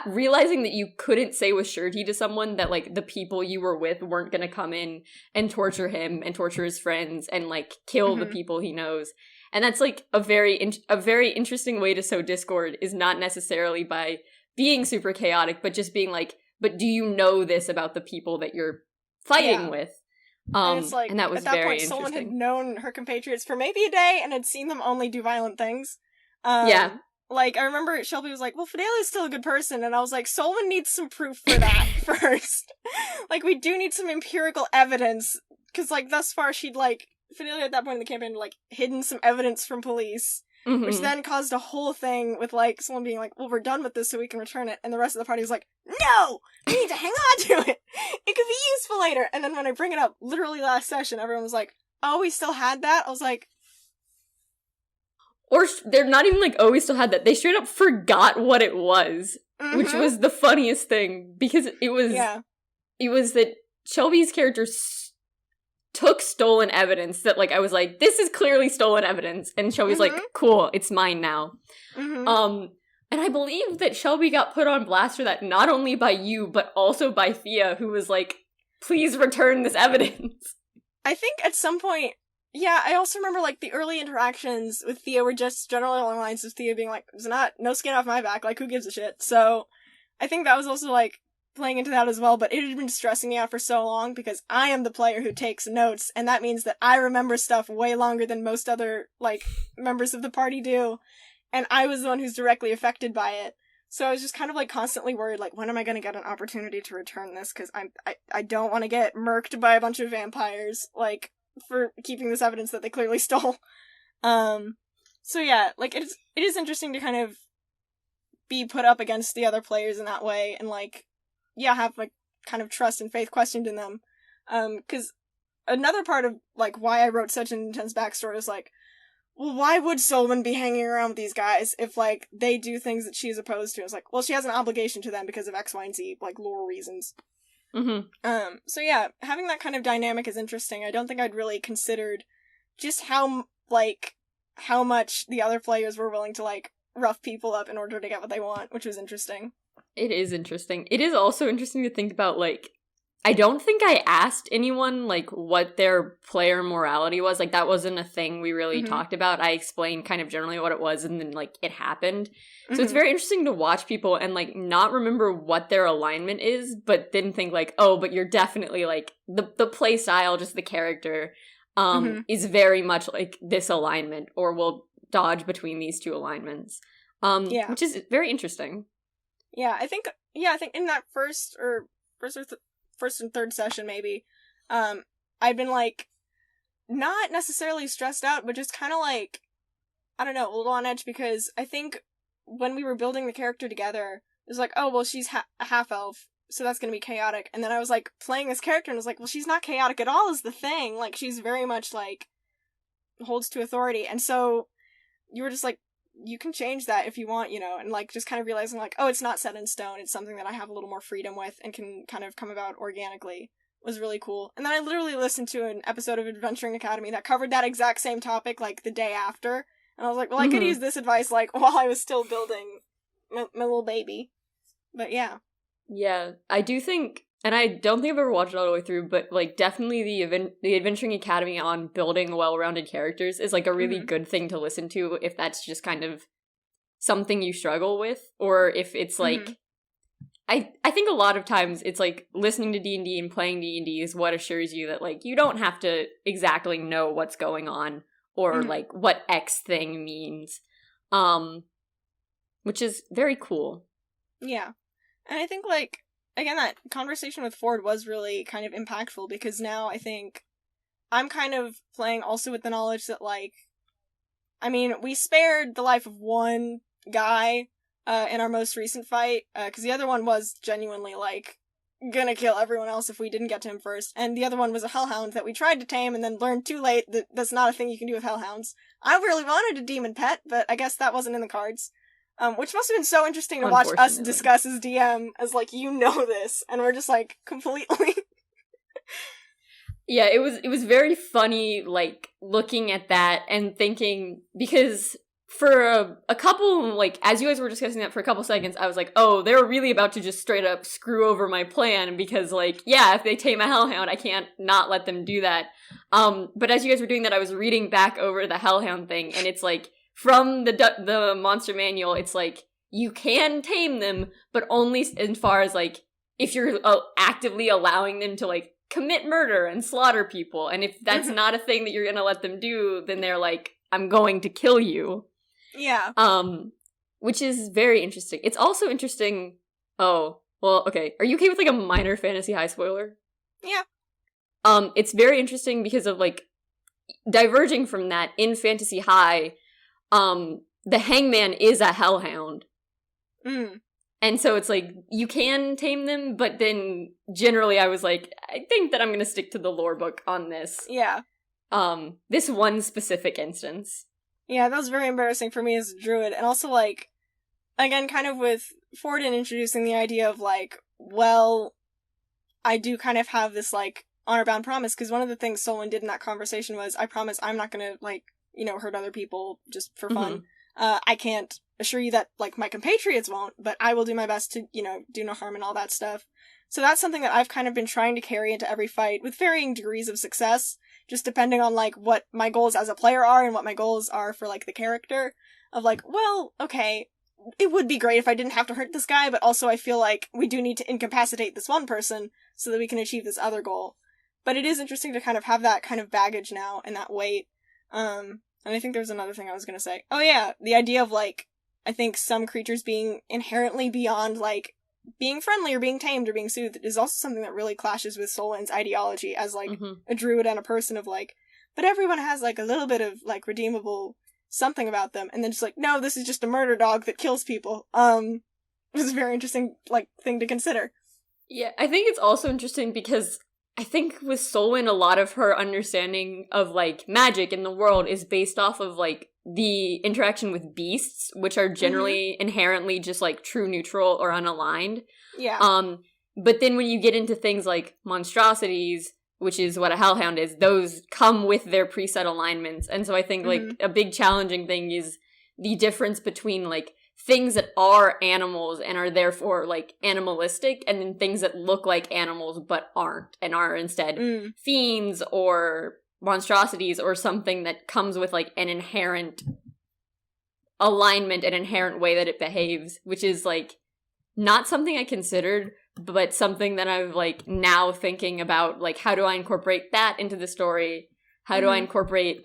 realizing that you couldn't say with surety to someone that, like, the people you were with weren't gonna come in and torture him and torture his friends and, like, kill the people he knows. And that's, like, a very interesting way to sow discord, is not necessarily by being super chaotic, but just being like, but do you know this about the people that you're fighting with? And it's like, and that was at that very point, interesting. someone had known her compatriots for maybe a day and had seen them only do violent things. Yeah. Like, I remember Shelby was like, well, Fidelia's still a good person, and I was like, Solon needs some proof for that first. Like, we do need some empirical evidence, because, like, thus far she'd, like, Fidelia at that point in the campaign, like, hidden some evidence from police, which then caused a whole thing with, like, someone being like, well, we're done with this so we can return it, and the rest of the party was like, no! We need to hang on to it! It could be useful later! And then when I bring it up, literally last session, everyone was like, oh, we still had that? I was like... Or they're not even like, oh, we still had that. They straight up forgot what it was, which was the funniest thing, because it was that Shelby's character took stolen evidence that, like, I was like, this is clearly stolen evidence, and Shelby's like, cool, it's mine now. And I believe that Shelby got put on blast for that, not only by you, but also by Thea, who was like, please return this evidence. I think at some point, yeah, I also remember, like, the early interactions with Thea were just generally along the lines of Thea being like, there's no skin off my back, like, who gives a shit? So, I think that was also, like, playing into that as well, but it had been stressing me out for so long, because I am the player who takes notes, and that means that I remember stuff way longer than most other, like, members of the party do, and I was the one who's directly affected by it. So I was just kind of, like, constantly worried, like, when am I gonna get an opportunity to return this, because I don't want to get murked by a bunch of vampires, like, for keeping this evidence that they clearly stole. So yeah, like, it is interesting to kind of be put up against the other players in that way, and, like, yeah, have, like, kind of trust and faith questioned in them. Because another part of, like, why I wrote such an intense backstory is, like, well, why would Solomon be hanging around with these guys if, like, they do things that she's opposed to? It's like, well, she has an obligation to them because of X, Y, and Z, like, lore reasons. So yeah, having that kind of dynamic is interesting. I don't think I'd really considered just how much the other players were willing to, like, rough people up in order to get what they want, which was interesting. It is interesting. It is also interesting to think about, like, I don't think I asked anyone, like, what their player morality was. Like, that wasn't a thing we really talked about. I explained kind of generally what it was, and then, like, it happened. So it's very interesting to watch people and, like, not remember what their alignment is, but then think, like, oh, but you're definitely, like, the play style, just the character, is very much, like, this alignment, or will dodge between these two alignments. Which is very interesting. Yeah, I think in that first and third session, maybe, I'd been, like, not necessarily stressed out, but just kind of, like, I don't know, a little on edge, because I think when we were building the character together, it was like, oh, well, she's a half-elf, so that's gonna be chaotic, and then I was, like, playing this character, and I was like, well, she's not chaotic at all is the thing, like, she's very much, like, holds to authority, and so you were just like, you can change that if you want, you know, and, like, just kind of realizing, like, oh, it's not set in stone, it's something that I have a little more freedom with and can kind of come about organically, was really cool. And then I literally listened to an episode of Adventuring Academy that covered that exact same topic, like, the day after, and I was like, well, I could use this advice, like, while I was still building my little baby. But yeah. Yeah, I do think, and I don't think I've ever watched it all the way through, but, like, definitely the Adventuring Academy on building well-rounded characters is, like, a really good thing to listen to if that's just kind of something you struggle with, or if it's, like, I think a lot of times it's, like, listening to D&D and playing D&D is what assures you that, like, you don't have to exactly know what's going on, or, like, what X thing means, which is very cool. Yeah. And I think, like, again, that conversation with Ford was really kind of impactful, because now I think I'm kind of playing also with the knowledge that, like, I mean, we spared the life of one guy in our most recent fight, because the other one was genuinely, like, gonna kill everyone else if we didn't get to him first, and the other one was a hellhound that we tried to tame and then learned too late that that's not a thing you can do with hellhounds. I really wanted a demon pet, but I guess that wasn't in the cards. Which must have been so interesting to watch us discuss as DM, as, like, you know this, and we're just, like, completely... Yeah, it was very funny, like, looking at that and thinking, because for a couple, like, as you guys were discussing that for a couple seconds, I was like, oh, they're really about to just straight up screw over my plan, because, like, yeah, if they tame a hellhound, I can't not let them do that. But as you guys were doing that, I was reading back over the hellhound thing, and it's like, from the monster manual, it's like, you can tame them, but only as far as, like, if you're actively allowing them to, like, commit murder and slaughter people, and if that's not a thing that you're gonna let them do, then they're like, I'm going to kill you. Yeah. Which is very interesting. It's also interesting, oh, well, okay, are you okay with, like, a minor Fantasy High spoiler? Yeah. It's very interesting because of, like, diverging from that, in Fantasy High, the hangman is a hellhound. And so it's like, you can tame them, but then generally I was like, I think that I'm gonna stick to the lore book on this. Yeah. This one specific instance. Yeah, that was very embarrassing for me as a druid, and also, like, again, kind of with Forden introducing the idea of, like, well, I do kind of have this, like, honor-bound promise, because one of the things Solon did in that conversation was, I promise I'm not gonna, like, you know, hurt other people just for fun. I can't assure you that, like, my compatriots won't, but I will do my best to, you know, do no harm and all that stuff. So that's something that I've kind of been trying to carry into every fight, with varying degrees of success, just depending on, like, what my goals as a player are and what my goals are for, like, the character. Of, like, well, okay, it would be great if I didn't have to hurt this guy, but also I feel like we do need to incapacitate this one person so that we can achieve this other goal. But it is interesting to kind of have that kind of baggage now and that weight. And I think there was another thing I was gonna say. Oh yeah, the idea of, like, I think some creatures being inherently beyond, like, being friendly or being tamed or being soothed is also something that really clashes with Solon's ideology as, like, a druid and a person of, like, but everyone has, like, a little bit of, like, redeemable something about them, and then just, like, no, this is just a murder dog that kills people. It was a very interesting, like, thing to consider. Yeah, I think it's also interesting because I think with Solon, a lot of her understanding of, like, magic in the world is based off of, like, the interaction with beasts, which are generally inherently just, like, true neutral or unaligned. Yeah. But then when you get into things like monstrosities, which is what a hellhound is, those come with their preset alignments. And so I think, like, a big challenging thing is the difference between, like, things that are animals and are therefore, like, animalistic, and then things that look like animals but aren't, and are instead fiends or monstrosities or something that comes with, like, an inherent alignment, an inherent way that it behaves, which is, like, not something I considered, but something that I'm, like, now thinking about, like, how do I incorporate that into the story? How do I incorporate,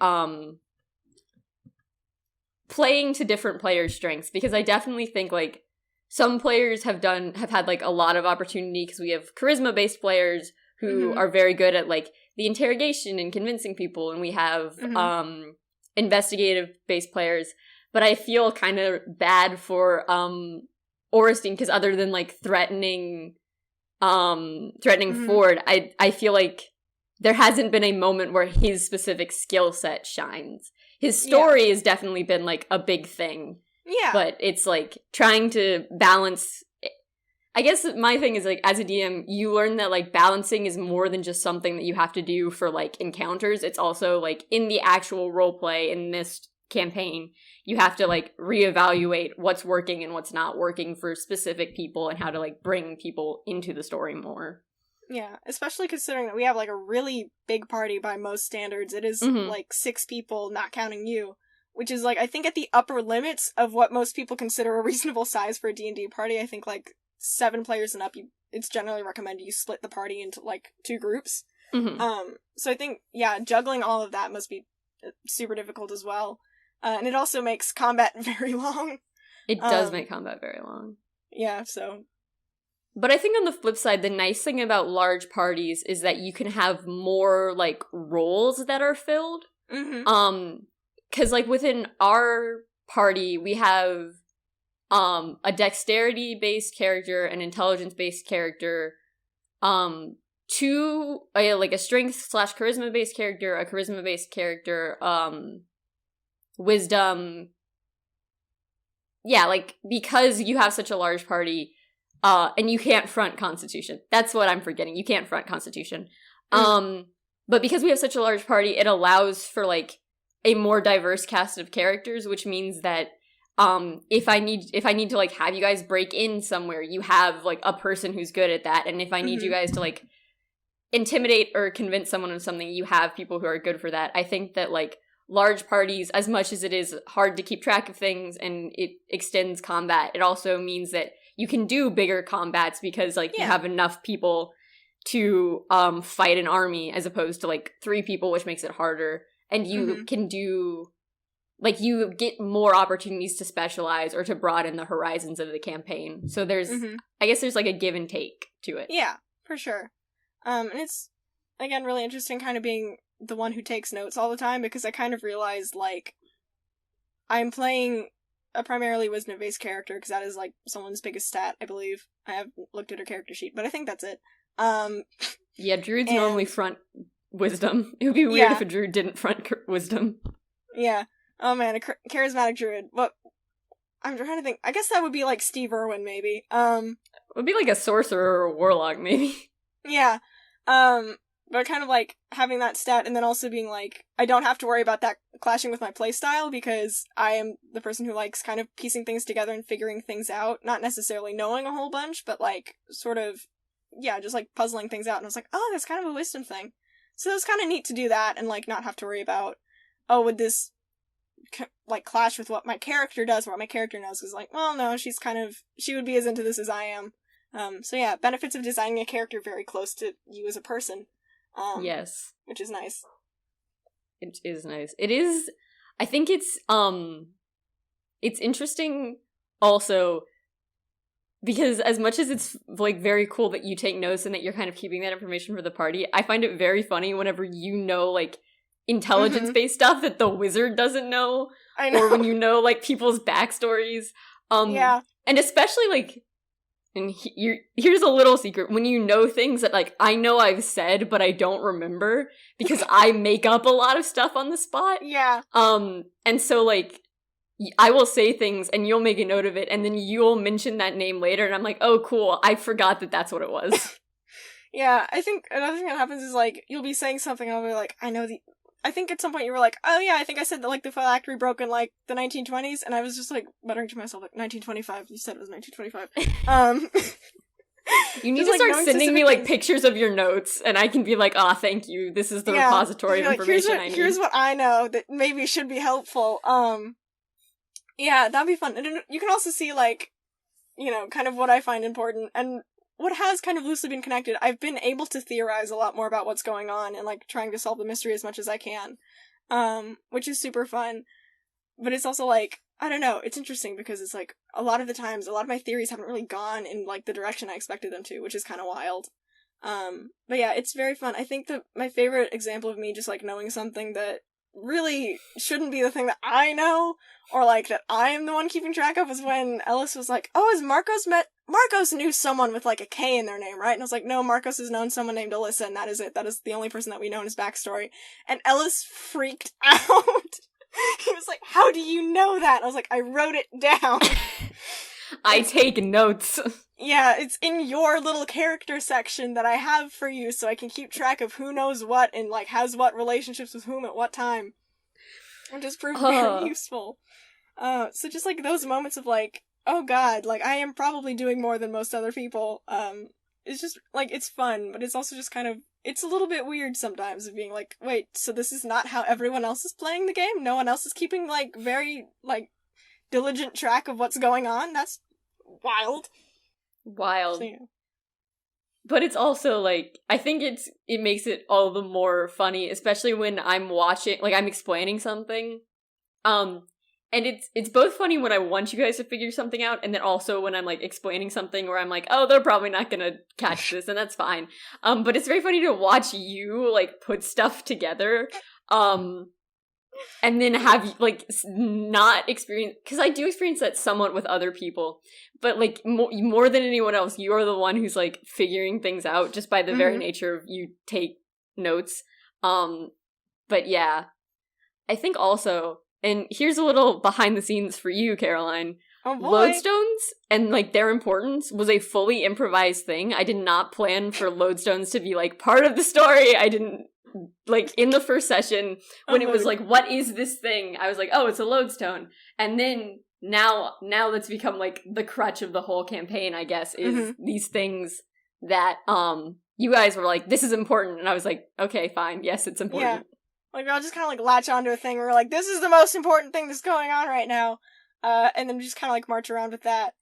playing to different players' strengths? Because I definitely think, like, some players have had, like, a lot of opportunity, because we have charisma-based players who are very good at, like, the interrogation and convincing people, and we have, investigative-based players. But I feel kind of bad for, Orestein, because other than, like, threatening Ford, I feel like there hasn't been a moment where his specific skill set shines. His story has definitely been, like, a big thing. Yeah. But it's, like, trying to balance... I guess my thing is, like, as a DM, you learn that, like, balancing is more than just something that you have to do for, like, encounters. It's also, like, in the actual roleplay in this campaign, you have to, like, reevaluate what's working and what's not working for specific people, and how to, like, bring people into the story more. Yeah, especially considering that we have, like, a really big party by most standards. It is, like, 6 people, not counting you, which is, like, I think at the upper limits of what most people consider a reasonable size for a D&D party. I think, like, 7 players and up, it's generally recommended you split the party into, like, 2 groups. So I think, yeah, juggling all of that must be super difficult as well. And it also makes combat very long. It does make combat very long. Yeah, so... But I think on the flip side, the nice thing about large parties is that you can have more, like, roles that are filled. Because, like, within our party, we have a dexterity-based character, an intelligence-based character, like, a strength/charisma-based character, a charisma-based character, wisdom. Yeah, like, because you have such a large party... and you can't front Constitution. That's what I'm forgetting. You can't front Constitution. But because we have such a large party, it allows for, like, a more diverse cast of characters, which means that if I need to, like, have you guys break in somewhere, you have, like, a person who's good at that. And if I need you guys to, like, intimidate or convince someone of something, you have people who are good for that. I think that, like, large parties, as much as it is hard to keep track of things and it extends combat, it also means that you can do bigger combats because, like, you have enough people to fight an army, as opposed to, like, 3 people, which makes it harder. And you can do, like, you get more opportunities to specialize or to broaden the horizons of the campaign. So there's, I guess there's, like, a give and take to it. Yeah, for sure. And it's, again, really interesting kind of being the one who takes notes all the time, because I kind of realized, like, I'm playing a primarily wisdom-based character, because that is, like, someone's biggest stat, I believe. I haven't looked at her character sheet, but I think that's it. Yeah, druids normally front wisdom. It would be weird if a druid didn't front wisdom. Yeah. Oh man, a charismatic druid. What? I'm trying to think. I guess that would be, like, Steve Irwin, maybe. It would be like a sorcerer or a warlock, maybe. Yeah. But kind of, like, having that stat, and then also being, like, I don't have to worry about that clashing with my playstyle, because I am the person who likes kind of piecing things together and figuring things out, not necessarily knowing a whole bunch, but, like, sort of, yeah, just, like, puzzling things out, and I was like, oh, that's kind of a wisdom thing. So it was kind of neat to do that, and, like, not have to worry about, oh, would this, like, clash with what my character does, or what my character knows, because, like, well, no, she would be as into this as I am. So yeah, benefits of designing a character very close to you as a person. Yes. Which is nice. It is nice. It is, I think it's interesting also, because as much as it's, like, very cool that you take notes and that you're kind of keeping that information for the party, I find it very funny whenever you know, like, intelligence-based stuff that the wizard doesn't know. I know. Or when you know, like, people's backstories. Yeah. And especially, like, and here's a little secret. When you know things that, like, I know I've said, but I don't remember, because I make up a lot of stuff on the spot. Yeah. And so, like, I will say things, and you'll make a note of it, and then you'll mention that name later, and I'm like, oh, cool, I forgot that that's what it was. Yeah, I think another thing that happens is, like, you'll be saying something, and I'll be like, I I think at some point you were like, oh yeah, I think I said that, like, the phylactery broke in, like, the 1920s, and I was just, like, muttering to myself, like, 1925. You said it was 1925. You need just, to like, start sending me, like, pictures of your notes, and I can be like, thank you, this is the repository of information I need. Here's what I know that maybe should be helpful. Yeah, that'd be fun. And you can also see, like, you know, kind of what I find important, and what has kind of loosely been connected. I've been able to theorize a lot more about what's going on, and, like, trying to solve the mystery as much as I can, which is super fun. But it's also, like, I don't know, it's interesting because it's, like, a lot of the times, a lot of my theories haven't really gone in, like, the direction I expected them to, which is kind of wild. But yeah, it's very fun. I think that my favorite example of me just, like, knowing something that really shouldn't be the thing that I know, or, like, that I am the one keeping track of, is when Ellis was like, oh, has Marcos knew someone with, like, a K in their name, right? And I was like, no, Marcos has known someone named Alyssa, and that is it. That is the only person that we know in his backstory. And Ellis freaked out. He was like, how do you know that? I was like, I wrote it down. I take notes. Yeah, it's in your little character section that I have for you, so I can keep track of who knows what and, like, has what relationships with whom at what time. Which has proved very useful. So just, like, those moments of, like, oh god, like, I am probably doing more than most other people, it's just, like, it's fun, but it's also just kind of, it's a little bit weird sometimes of being like, wait, so this is not how everyone else is playing the game? No one else is keeping, like, very, like, diligent track of what's going on? That's wild. Wild. So, yeah. But it's also, like, I think it makes it all the more funny, especially when I'm watching, like, I'm explaining something. And it's both funny when I want you guys to figure something out, and then also when I'm, like, explaining something where I'm like, oh, they're probably not gonna catch this, and that's fine. But it's very funny to watch you, like, put stuff together, and then have, like, not experience, because I do experience that somewhat with other people, but, like, more than anyone else, you're the one who's, like, figuring things out just by the very nature of you take notes. But yeah, I think also, and here's a little behind the scenes for you, Caroline. Oh boy. Lodestones and, like, their importance was a fully improvised thing. I did not plan for lodestones to be, like, part of the story. I didn't, like, in the first session, when it was like, what is this thing? I was like, oh, it's a lodestone. And then now that's become, like, the crutch of the whole campaign, I guess, is these things that, you guys were like, this is important. And I was like, okay, fine. Yes, it's important. Yeah. Like, I'll just kind of, like, latch onto a thing where we're like, this is the most important thing that's going on right now. And then just kind of, like, march around with that.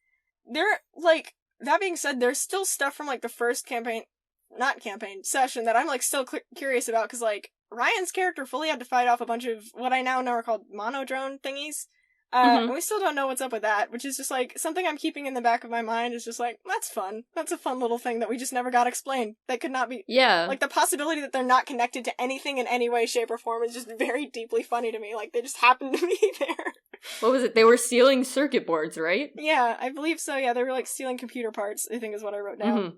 Like, that being said, there's still stuff from, like, the first session that I'm, like, still curious about, because, like, Ryan's character fully had to fight off a bunch of what I now know are called monodrone thingies. And we still don't know what's up with that, which is just, like, something I'm keeping in the back of my mind is just, like, that's fun. That's a fun little thing that we just never got explained. That could not be... Yeah. Like, the possibility that they're not connected to anything in any way, shape, or form is just very deeply funny to me. Like, they just happen to be there. What was it? They were stealing circuit boards, right? Yeah, I believe so, yeah. They were, like, stealing computer parts, I think is what I wrote down.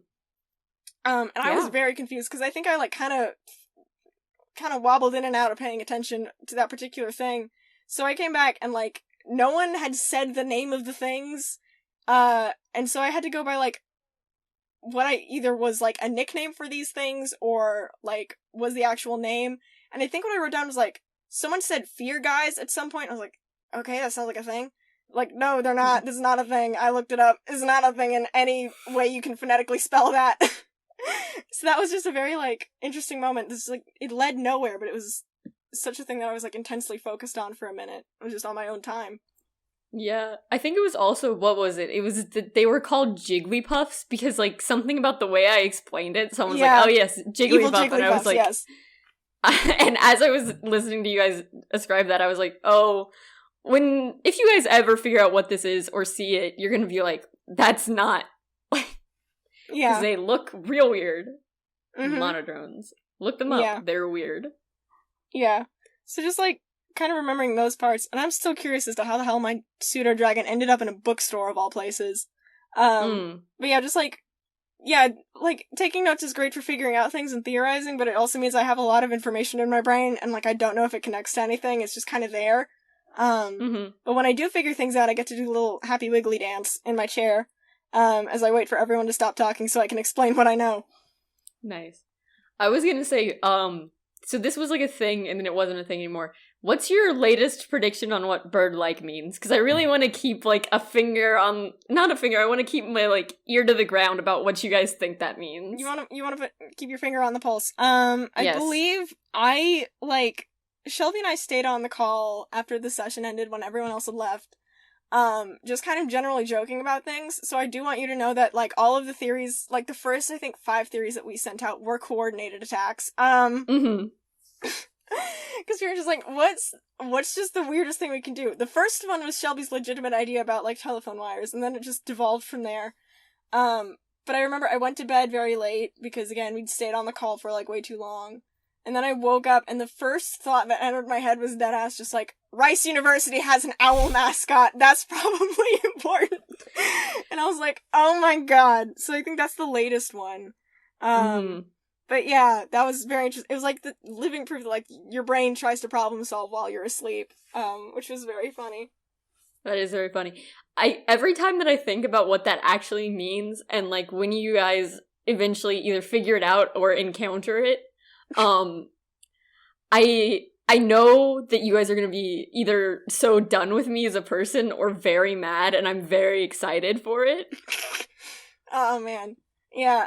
And I was very confused, because I think I, like, kind of wobbled in and out of paying attention to that particular thing. So I came back and, like, no one had said the name of the things, and so I had to go by, like, what I either was, like, a nickname for these things, or, like, was the actual name, and I think what I wrote down was, like, someone said fear guys at some point. I was like, okay, that sounds like a thing. Like, no, they're not, this is not a thing, I looked it up, it's not a thing in any way you can phonetically spell that. So that was just a very, like, interesting moment. This is, like, it led nowhere, but it was such a thing that I was, like, intensely focused on for a minute. It was just on my own time. Yeah, I think it was also, what was it? It was that they were called Jigglypuffs because, like, something about the way I explained it, someone's like, oh yes, Jigglypuff, and I was like, yes. And as I was listening to you guys ascribe that, I was like, oh, if you guys ever figure out what this is or see it, you're gonna be like, that's not, yeah, because they look real weird. Monodrones. Look them up. Yeah. They're weird. Yeah. So just, like, kind of remembering those parts, and I'm still curious as to how the hell my pseudo-dragon ended up in a bookstore of all places. But yeah, just, like, yeah, like, taking notes is great for figuring out things and theorizing, but it also means I have a lot of information in my brain, and, like, I don't know if it connects to anything, it's just kind of there. But when I do figure things out, I get to do a little happy wiggly dance in my chair, as I wait for everyone to stop talking so I can explain what I know. Nice. I was gonna say, So this was like a thing, and then it wasn't a thing anymore. What's your latest prediction on what bird-like means? Because I really want to keep, like, not a finger, I want to keep my, like, ear to the ground about what you guys think that means. You want to keep your finger on the pulse. Yes. I believe Shelby and I stayed on the call after the session ended when everyone else had left. Just kind of generally joking about things. So I do want you to know that, like, all of the theories, like, the first, I think, 5 theories that we sent out were coordinated attacks. Mm-hmm. Because we were just like, what's just the weirdest thing we can do? The first one was Shelby's legitimate idea about, like, telephone wires, and then it just devolved from there. But I remember I went to bed very late, because, again, we'd stayed on the call for, like, way too long. And then I woke up, and the first thought that entered my head was deadass, just like, Rice University has an owl mascot. That's probably important. And I was like, oh my god. So I think that's the latest one. But yeah, that was very interesting. It was like the living proof that, like, your brain tries to problem solve while you're asleep, which was very funny. That is very funny. Every time that I think about what that actually means, and, like, when you guys eventually either figure it out or encounter it, I know that you guys are gonna be either so done with me as a person or very mad, and I'm very excited for it. Oh man. Yeah,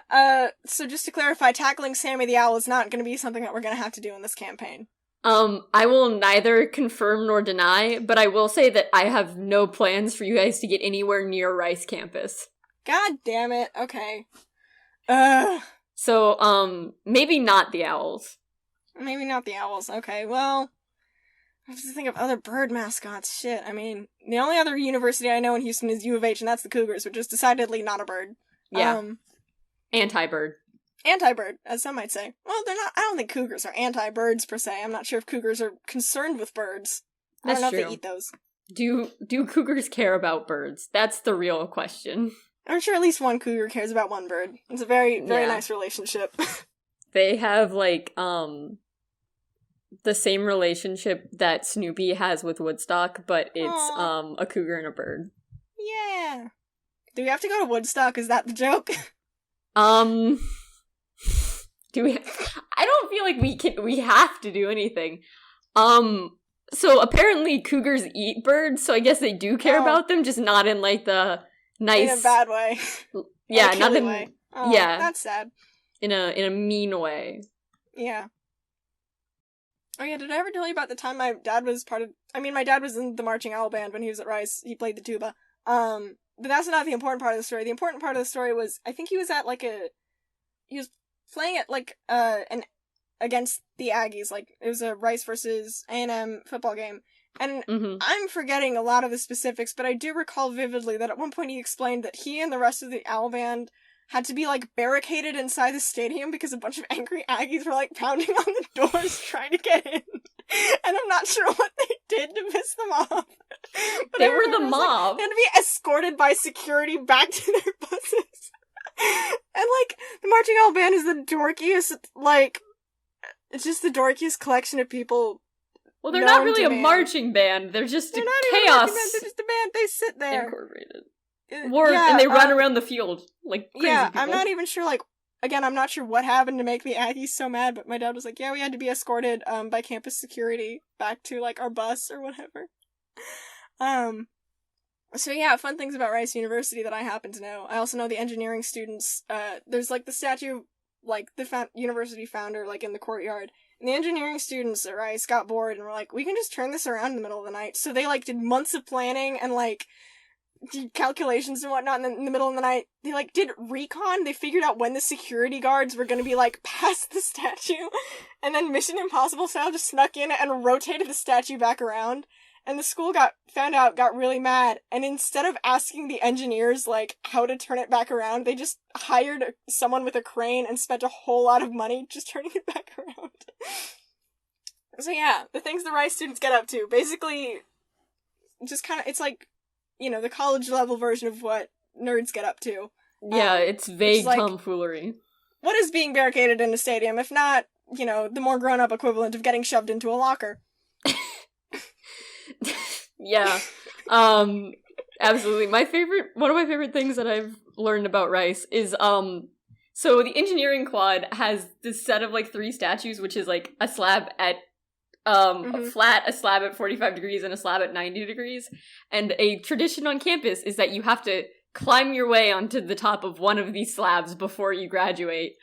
so just to clarify, tackling Sammy the Owl is not gonna be something that we're gonna have to do in this campaign. I will neither confirm nor deny, but I will say that I have no plans for you guys to get anywhere near Rice campus. God damn it, okay. So, maybe not the owls. Maybe not the owls, okay, well, I have to think of other bird mascots, shit, I mean, the only other university I know in Houston is U of H, and that's the Cougars, which is decidedly not a bird. Yeah. Anti-bird. Anti-bird, as some might say. Well, they're not, I don't think cougars are anti-birds per se, I'm not sure if cougars are concerned with birds. That's I don't know true. if they eat those. Do cougars care about birds? That's the real question. I'm sure at least one cougar cares about one bird. It's a very, very nice relationship. They have, like, the same relationship that Snoopy has with Woodstock, but it's, Aww. a cougar and a bird. Yeah. Do we have to go to Woodstock? Is that the joke? Do we? I don't feel like we have to do anything. So apparently cougars eat birds, so I guess they do care about them, just not in, like, the nice... In a bad way. Yeah, not in... way. Oh, yeah. That's sad. In a mean way. Yeah. Oh yeah, did I ever tell you about the time my dad was my dad was in the marching owl band when he was at Rice. He played the tuba. But that's not the important part of the story. The important part of the story was, I think he was at, like, he was playing at, like, against the Aggies, like, it was a Rice versus A&M football game, and I'm forgetting a lot of the specifics, but I do recall vividly that at one point he explained that he and the rest of the Owl Band had to be, like, barricaded inside the stadium because a bunch of angry Aggies were, like, pounding on the doors trying to get in, and I'm not sure what they did to piss them off. But they were the mob. Like, they had to be escorted by security back to their buses. And, like, the Marching Owl Band is the dorkiest, like, it's just the dorkiest collection of people. Well, they're not really a marching band. They're just they're a not chaos. Even a marching band. They're just a band. They sit there. Incorporated. And they run around the field like crazy people. I'm not even sure, like, again, I'm not sure what happened to make the Aggies so mad, but my dad was like, yeah, we had to be escorted, by campus security back to, like, our bus or whatever. So yeah, fun things about Rice University that I happen to know. I also know the engineering students, there's, like, the statue, like, the university founder, like, in the courtyard. And the engineering students at Rice got bored and were like, we can just turn this around in the middle of the night. So they, like, did months of planning and, like, did calculations and whatnot, and then in the middle of the night, they, like, did recon. They figured out when the security guards were gonna be, like, past the statue. And then Mission Impossible style just snuck in and rotated the statue back around. And the school got really mad, and instead of asking the engineers, like, how to turn it back around, they just hired someone with a crane and spent a whole lot of money just turning it back around. So yeah, the things the Rice students get up to, basically, just kind of, it's like, you know, the college level version of what nerds get up to. Yeah, it's vague tomfoolery. What is being barricaded in a stadium, if not, you know, the more grown-up equivalent of getting shoved into a locker? Yeah. Absolutely. One of my favorite things that I've learned about Rice is, So the engineering quad has this set of like 3 statues, which is like a slab at flat, a slab at 45 degrees, and a slab at 90 degrees. And a tradition on campus is that you have to climb your way onto the top of one of these slabs before you graduate.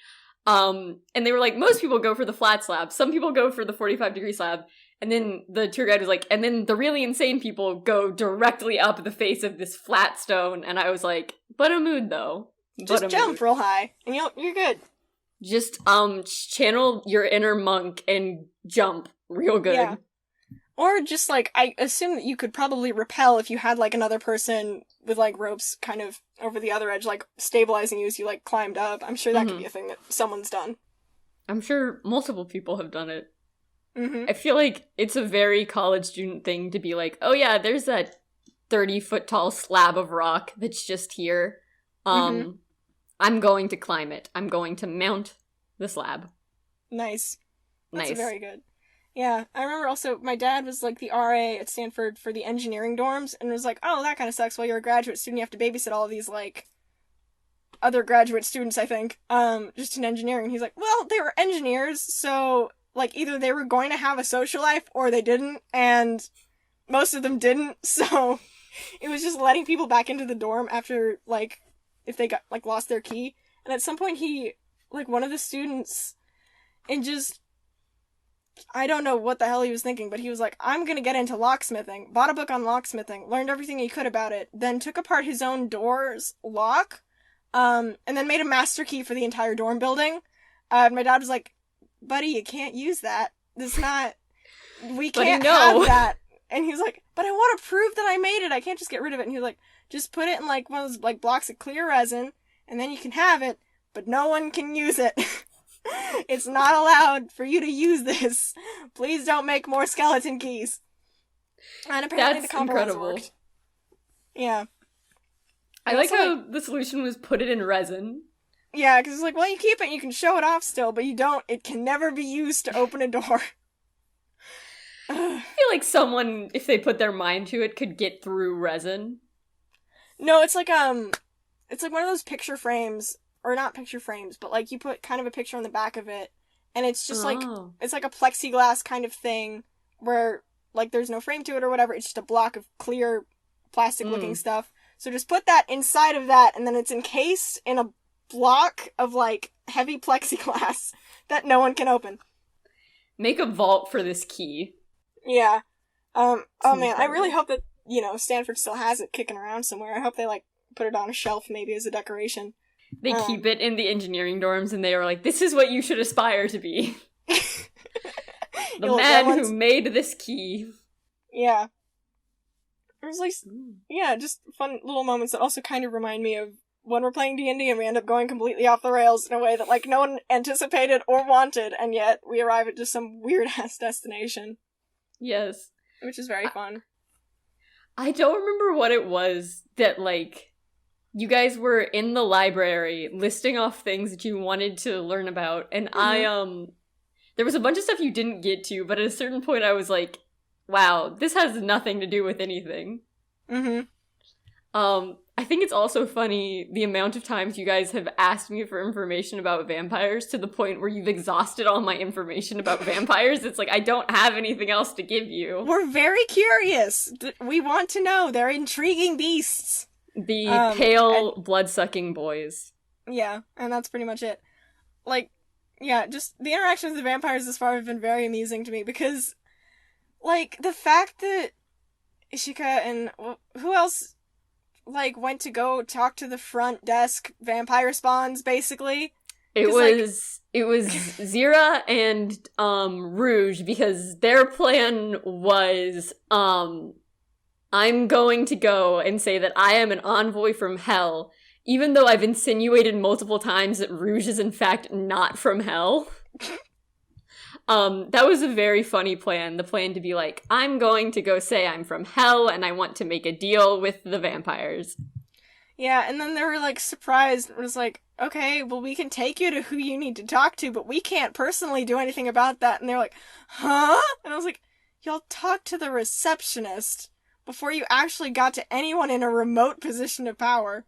And they were like, most people go for the flat slab. Some people go for the 45-degree slab. And then the tour guide was like, and then the really insane people go directly up the face of this flat stone. And I was like, but a mood, though. Just jump real high, and you're good. Just, channel your inner monk and jump real good. Yeah. Or just, like, I assume that you could probably rappel if you had, like, another person with, like, ropes kind of over the other edge, like, stabilizing you as you, like, climbed up. I'm sure that could be a thing that someone's done. I'm sure multiple people have done it. I feel like it's a very college student thing to be like, oh yeah, there's that 30-foot tall slab of rock that's just here. I'm going to climb it. I'm going to mount the slab. Nice. That's very good. Yeah, I remember also my dad was like the RA at Stanford for the engineering dorms and was like, oh, that kind of sucks. While you're a graduate student, you have to babysit all of these like other graduate students, I think, just in engineering. He's like, well, they were engineers, so like either they were going to have a social life or they didn't, and most of them didn't, so it was just letting people back into the dorm after like if they got like lost their key. And at some point he like one of the students and just I don't know what the hell he was thinking, but he was like, I'm gonna get into locksmithing, bought a book on locksmithing, learned everything he could about it, then took apart his own door's lock, and then made a master key for the entire dorm building. My dad was like, buddy, you can't use that. It's not, we can't have that. And he was like, but I want to prove that I made it. I can't just get rid of it. And he was like, just put it in like one of those like blocks of clear resin, and then you can have it, but no one can use it. It's not allowed for you to use this. Please don't make more skeleton keys. And apparently the compromise worked. Yeah. I like how the solution was put it in resin. Yeah, because it's like, well, you keep it and you can show it off still, but you don't. It can never be used to open a door. I feel like someone, if they put their mind to it, could get through resin. No, it's like one of those picture frames, or not picture frames, but like you put kind of a picture on the back of it, and it's just like, it's like a plexiglass kind of thing, where like there's no frame to it or whatever, it's just a block of clear plastic looking stuff. So just put that inside of that, and then it's encased in a block of like heavy plexiglass that no one can open. Make a vault for this key. Yeah. Oh man, I really hope that, you know, Stanford still has it kicking around somewhere. I hope they like put it on a shelf maybe as a decoration. They keep it in the engineering dorms and they were like, this is what you should aspire to be. The man who made this key. Yeah. It was like, yeah, just fun little moments that also kind of remind me of when we're playing D&D and we end up going completely off the rails in a way that, like, no one anticipated or wanted, and yet we arrive at just some weird-ass destination. Yes. Which is very fun. I don't remember what it was that, like, you guys were in the library listing off things that you wanted to learn about, and there was a bunch of stuff you didn't get to, but at a certain point I was like, wow, this has nothing to do with anything. I think it's also funny the amount of times you guys have asked me for information about vampires to the point where you've exhausted all my information about vampires. It's like, I don't have anything else to give you. We're very curious. We want to know. They're intriguing beasts. The pale, blood-sucking boys. Yeah, and that's pretty much it. Like, yeah, just the interactions with the vampires thus far have been very amusing to me because, like, the fact that Ishika and who else, like, went to go talk to the front desk vampire spawns, basically. It was Zira and Rouge, because their plan was I'm going to go and say that I am an envoy from hell, even though I've insinuated multiple times that Rouge is in fact not from hell. That was a very funny plan. The plan to be like, I'm going to go say I'm from hell and I want to make a deal with the vampires. Yeah, and then they were like surprised. It was like, okay, well we can take you to who you need to talk to, but we can't personally do anything about that. And they're like, huh? And I was like, y'all talked to the receptionist before you actually got to anyone in a remote position of power.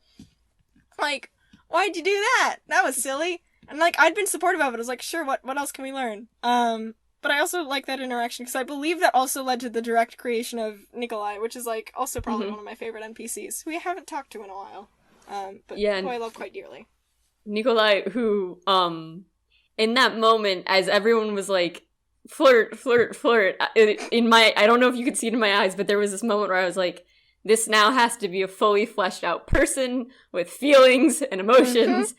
Like, why'd you do that? That was silly. And, like, I'd been supportive of it. I was like, sure, what else can we learn? But I also like that interaction, because I believe that also led to the direct creation of Nikolai, which is, like, also probably one of my favorite NPCs, who we haven't talked to in a while. But who I love quite dearly. Nikolai, who, in that moment, as everyone was like, flirt, flirt, flirt, I don't know if you could see it in my eyes, but there was this moment where I was like, this now has to be a fully fleshed out person with feelings and emotions,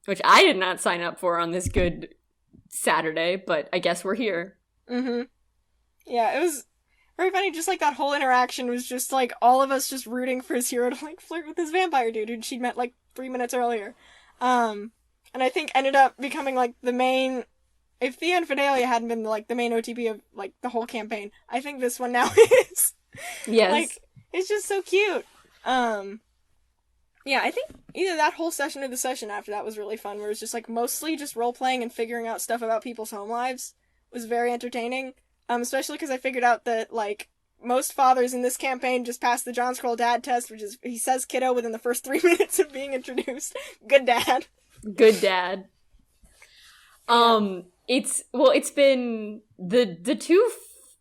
which I did not sign up for on this good Saturday, but I guess we're here. Yeah, it was very funny. Just like that whole interaction was just like all of us just rooting for his hero to like flirt with this vampire dude who she'd met like 3 minutes earlier. And I think ended up becoming like the main. If the Infidelia hadn't been like the main OTP of like the whole campaign, I think this one now is. Yes. Like, it's just so cute. Yeah, I think either that whole session or the session after that was really fun, where it was just, like, mostly just role-playing and figuring out stuff about people's home lives. It was very entertaining, especially because I figured out that, like, most fathers in this campaign just passed the John Scroll dad test, which is, he says kiddo within the first 3 minutes of being introduced. Good dad. Good dad. It's been the two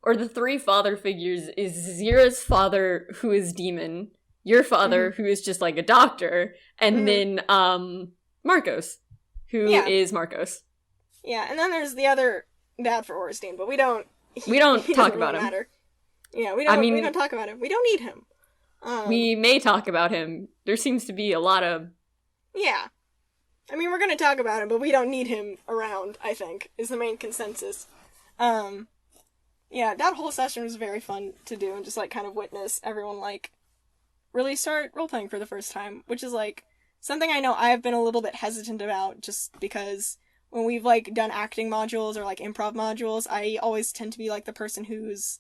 or the three father figures is Zira's father, who is demon, your father, who is just like a doctor, and then Marcos, who is Marcos. Yeah, and then there's the other dad for Orstein, but we don't talk about him. Matter. Yeah, we don't talk about him. We don't need him. We may talk about him. There seems to be a lot of... Yeah. I mean, we're gonna talk about him, but we don't need him around, I think, is the main consensus. Yeah, that whole session was very fun to do, and just, like, kind of witness everyone, like, really start role-playing for the first time, which is, like, something I know I've been a little bit hesitant about, just because when we've, like, done acting modules or, like, improv modules, I always tend to be, like, the person who's,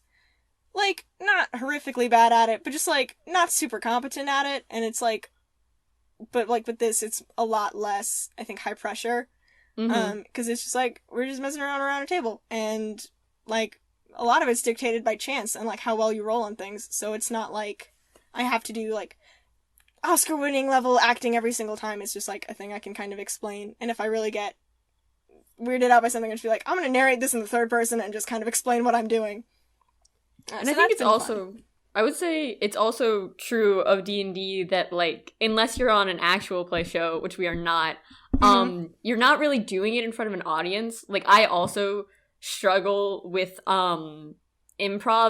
like, not horrifically bad at it, but just, like, not super competent at it, and it's, like, but, like, with this, it's a lot less, I think, high pressure, because it's just, like, we're just messing around a table, and, like, a lot of it's dictated by chance and, like, how well you roll on things, so it's not, like, I have to do, like, Oscar-winning level acting every single time. It's just, like, a thing I can kind of explain, and if I really get weirded out by something, I just be like, I'm gonna narrate this in the third person and just kind of explain what I'm doing. And so I think it's also... fun. I would say it's also true of D&D that, like, unless you're on an actual play show, which we are not, you're not really doing it in front of an audience. Like, I also struggle with improv,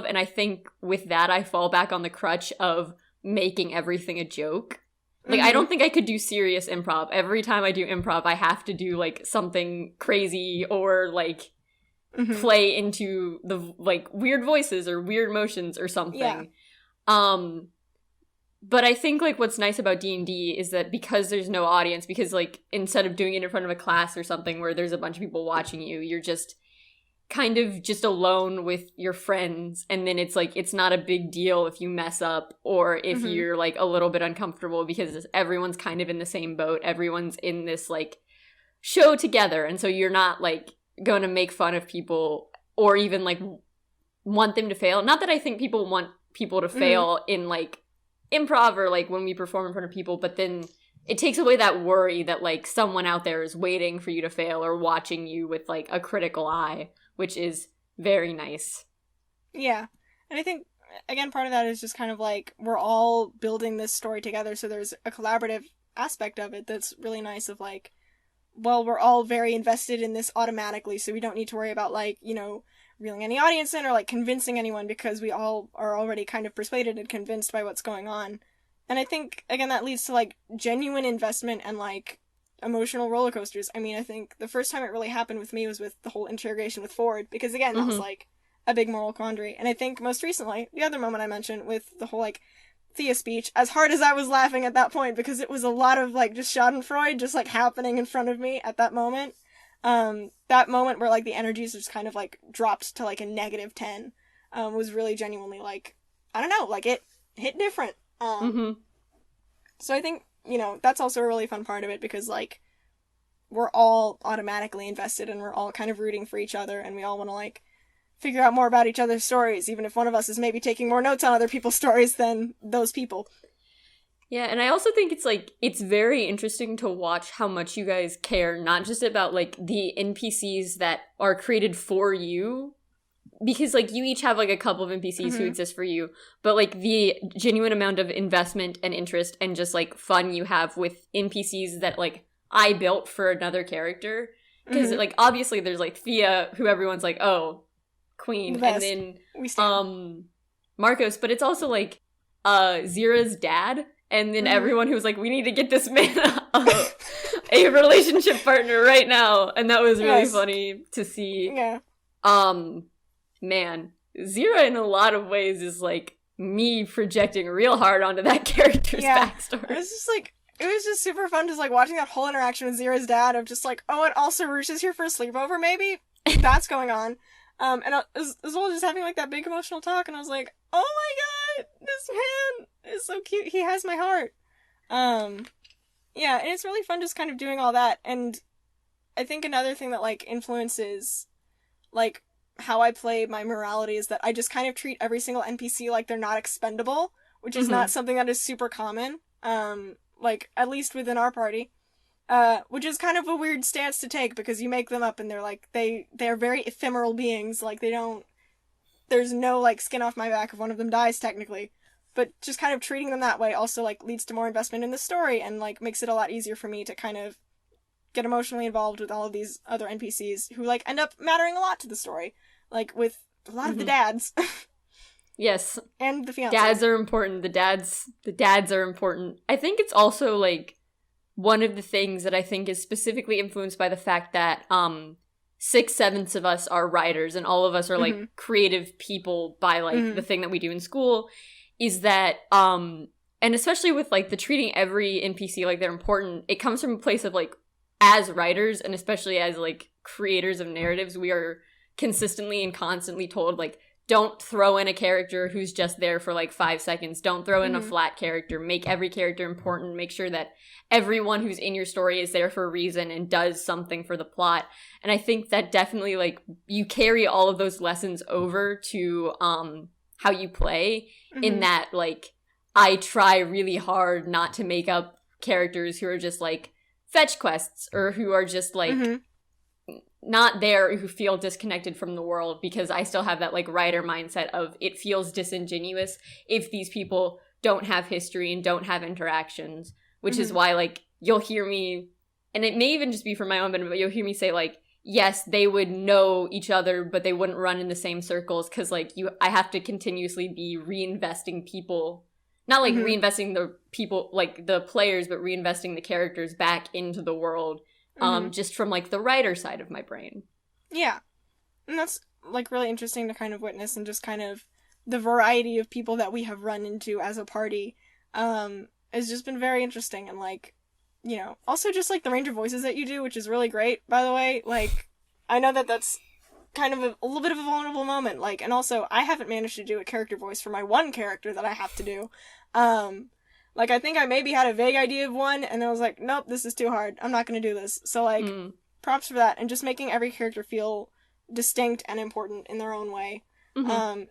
and I think with that I fall back on the crutch of making everything a joke. Like, I don't think I could do serious improv. Every time I do improv, I have to do, like, something crazy or, like... play into the, like, weird voices or weird motions or something. Yeah. But I think, like, what's nice about D&D is that because there's no audience, because, like, instead of doing it in front of a class or something where there's a bunch of people watching you, you're just kind of just alone with your friends, and then it's, like, it's not a big deal if you mess up or if you're, like, a little bit uncomfortable because everyone's kind of in the same boat. Everyone's in this, like, show together, and so you're not, like, going to make fun of people or even, like, want them to fail. Not that I think people want people to fail in, like, improv or, like, when we perform in front of people, but then it takes away that worry that, like, someone out there is waiting for you to fail or watching you with, like, a critical eye, which is very nice. Yeah. And I think, again, part of that is just kind of, like, we're all building this story together, so there's a collaborative aspect of it that's really nice of, like, well, we're all very invested in this automatically, so we don't need to worry about, like, you know, reeling any audience in or, like, convincing anyone, because we all are already kind of persuaded and convinced by what's going on. And I think, again, that leads to, like, genuine investment and, like, emotional roller coasters. I mean, I think the first time it really happened with me was with the whole interrogation with Ford, because, again, that was, like, a big moral quandary. And I think most recently, the other moment I mentioned with the whole, like, Thea speech, as hard as I was laughing at that point, because it was a lot of, like, just schadenfreude just, like, happening in front of me at that moment. That moment where, like, the energies just kind of, like, dropped to, like, a -10, was really genuinely, like, I don't know, like, it hit different. So I think, you know, that's also a really fun part of it, because, like, we're all automatically invested, and we're all kind of rooting for each other, and we all want to, like, figure out more about each other's stories, even if one of us is maybe taking more notes on other people's stories than those people. Yeah, and I also think it's very interesting to watch how much you guys care, not just about like the NPCs that are created for you, because like you each have like a couple of NPCs who exist for you, but like the genuine amount of investment and interest and just like fun you have with NPCs that like I built for another character. Because like obviously there's like Thea, who everyone's like, oh, queen, and then Marcos, but it's also like Zira's dad, and then everyone who's like, we need to get this man a relationship partner right now, and that was really funny to see. Yeah. Man, Zira in a lot of ways is like me projecting real hard onto that character's backstory. It was just super fun just like watching that whole interaction with Zira's dad of just like, oh, and also Rouge is here for a sleepover, maybe? That's going on. And as well just having like that big emotional talk, and I was like, oh my god, this man is so cute. He has my heart. Yeah, and it's really fun just kind of doing all that. And I think another thing that like influences like how I play my morality is that I just kind of treat every single NPC like they're not expendable, which is not something that is super common. Like at least within our party. Which is kind of a weird stance to take because you make them up and they're like they're very ephemeral beings, like there's no like skin off my back if one of them dies technically. But just kind of treating them that way also like leads to more investment in the story and like makes it a lot easier for me to kind of get emotionally involved with all of these other NPCs who like end up mattering a lot to the story. Like with a lot of the dads. Yes. And the fiancé. Dads are important. The dads are important. I think it's also like one of the things that I think is specifically influenced by the fact that 6/7 of us are writers and all of us are like creative people by like the thing that we do in school, is that and especially with like the treating every NPC like they're important, it comes from a place of like, as writers and especially as like creators of narratives, we are consistently and constantly told like, don't throw in a character who's just there for like 5 seconds. Don't throw in a flat character. Make every character important. Make sure that everyone who's in your story is there for a reason and does something for the plot. And I think that definitely like you carry all of those lessons over to how you play, in that like I try really hard not to make up characters who are just like fetch quests or who are just like not there, who feel disconnected from the world, because I still have that like writer mindset of it feels disingenuous if these people don't have history and don't have interactions, which is why like you'll hear me, and it may even just be for my own benefit, but you'll hear me say like, yes, they would know each other, but they wouldn't run in the same circles, because like I have to continuously be reinvesting people, not like reinvesting the people, like the players, but reinvesting the characters back into the world. Just from like the writer side of my brain. Yeah. And that's like really interesting to kind of witness, and just kind of the variety of people that we have run into as a party has just been very interesting. And like, you know, also just like the range of voices that you do, which is really great, by the way. Like, I know that that's kind of a little bit of a vulnerable moment, like, and also I haven't managed to do a character voice for my one character that I have to do. Like, I think I maybe had a vague idea of one, and then I was like, nope, this is too hard. I'm not going to do this. So, like, props for that. And just making every character feel distinct and important in their own way.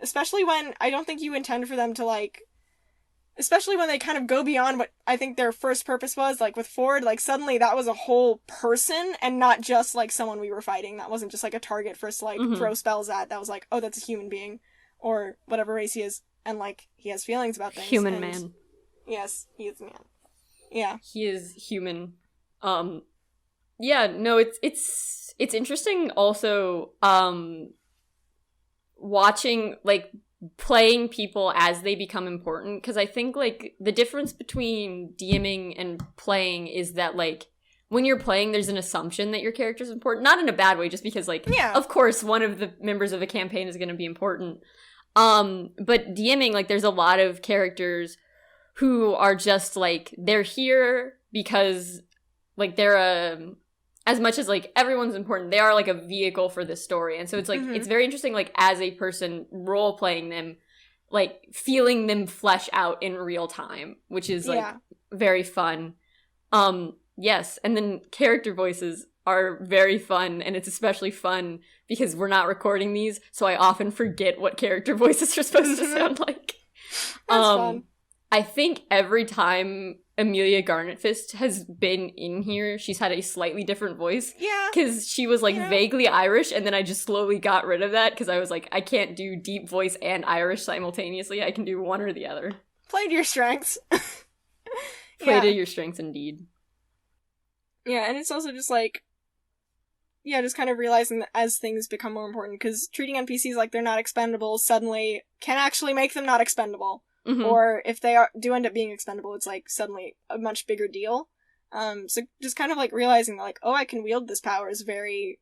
Especially when I don't think you intend for them to, like, especially when they kind of go beyond what I think their first purpose was. Like, with Ford, like, suddenly that was a whole person and not just, like, someone we were fighting. That wasn't just, like, a target for us to, like, throw spells at. That was like, oh, that's a human being. Or whatever race he is. And, like, he has feelings about things. Human man. Yes, he is a man. Yeah. He is human. Yeah, no, it's interesting also, watching, like, playing people as they become important, because I think, like, the difference between DMing and playing is that, like, when you're playing, there's an assumption that your character's important. Not in a bad way, just because, like, of course, one of the members of a campaign is going to be important. But DMing, like, there's a lot of characters who are just, like, they're here because, like, they're as much as, like, everyone's important, they are, like, a vehicle for this story. And so it's, like, it's very interesting, like, as a person role-playing them, like, feeling them flesh out in real time, which is, like, very fun. Yes, and then character voices are very fun, and it's especially fun because we're not recording these, so I often forget what character voices are supposed to sound like. That's fun. I think every time Amelia Garnetfist has been in here, she's had a slightly different voice. Yeah. Because she was, like, vaguely Irish, and then I just slowly got rid of that, because I was like, I can't do deep voice and Irish simultaneously. I can do one or the other. Play to your strengths. Play to your strengths, indeed. Yeah, and it's also just, like, yeah, just kind of realizing that as things become more important, because treating NPCs like they're not expendable suddenly can actually make them not expendable. Mm-hmm. Or if they do end up being expendable, it's, like, suddenly a much bigger deal. So just kind of, like, realizing that, like, oh, I can wield this power is very,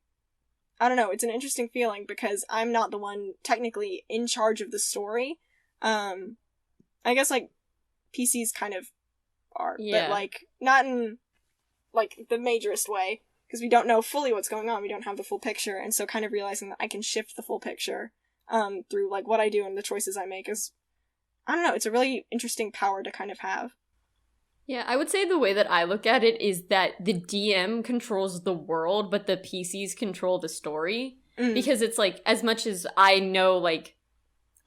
I don't know, it's an interesting feeling, because I'm not the one technically in charge of the story. I guess, like, PCs kind of are, but, like, not in, like, the majorest way. Because we don't know fully what's going on, we don't have the full picture, and so kind of realizing that I can shift the full picture through, like, what I do and the choices I make is, I don't know, it's a really interesting power to kind of have. Yeah, I would say the way that I look at it is that the DM controls the world, but the PCs control the story. Because it's, like, as much as I know, like,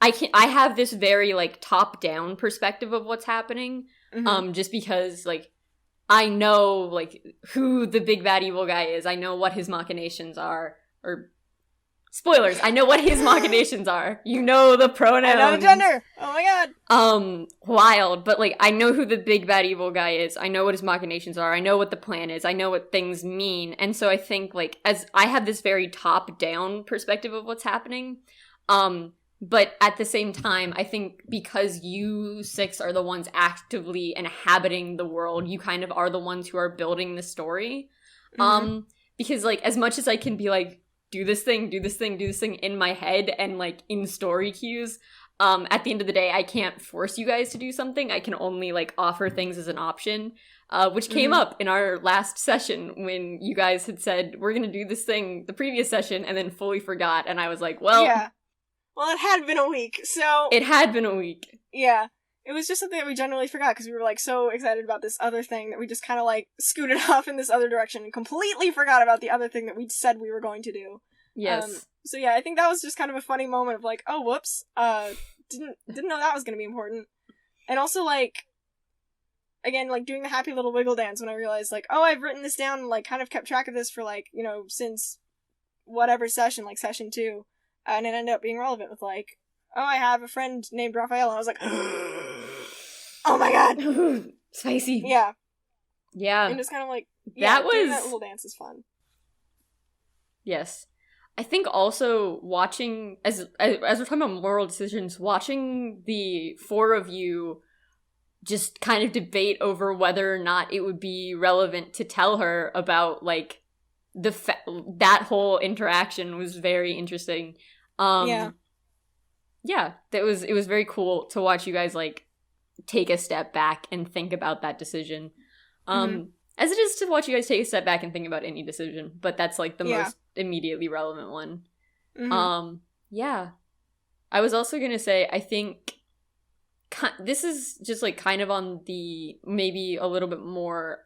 I have this very, like, top-down perspective of what's happening, just because, like, I know, like, who the big bad evil guy is. I know what his machinations are. Or, spoilers, I know what his machinations are. You know the pronouns. I know the gender! Oh my god! Wild. But, like, I know who the big bad evil guy is. I know what his machinations are. I know what the plan is. I know what things mean. And so I think, like, as I have this very top-down perspective of what's happening, but at the same time, I think because you six are the ones actively inhabiting the world, you kind of are the ones who are building the story. Because, like, as much as I can be like, do this thing in my head and, like, in story cues, at the end of the day, I can't force you guys to do something. I can only, like, offer things as an option, which came up in our last session when you guys had said, we're gonna do this thing the previous session, and then fully forgot, and I was like, well... Yeah. Well, it had been a week, so... It had been a week. Yeah. It was just something that we generally forgot, because we were, like, so excited about this other thing that we just kind of, like, scooted off in this other direction and completely forgot about the other thing that we'd said we were going to do. Yes. So yeah, I think that was just kind of a funny moment of, like, oh, whoops, didn't know that was gonna be important. And also, like, again, like, doing the happy little wiggle dance when I realized, like, oh, I've written this down and, like, kind of kept track of this for, like, you know, since whatever session, like, session 2. And it ended up being relevant with, like, oh, I have a friend named Raphael, and I was like, oh my god! Spicy. Yeah. Yeah. And just kind of like, yeah, doing that little dance is fun. Yes. I think also watching, as we're talking about moral decisions, watching the four of you just kind of debate over whether or not it would be relevant to tell her about, like, that whole interaction was very interesting. Yeah, it was very cool to watch you guys, like, take a step back and think about that decision. As it is to watch you guys take a step back and think about any decision, but that's, like, the most immediately relevant one. Yeah. I was also gonna say, I think this is just, like, kind of on the maybe a little bit more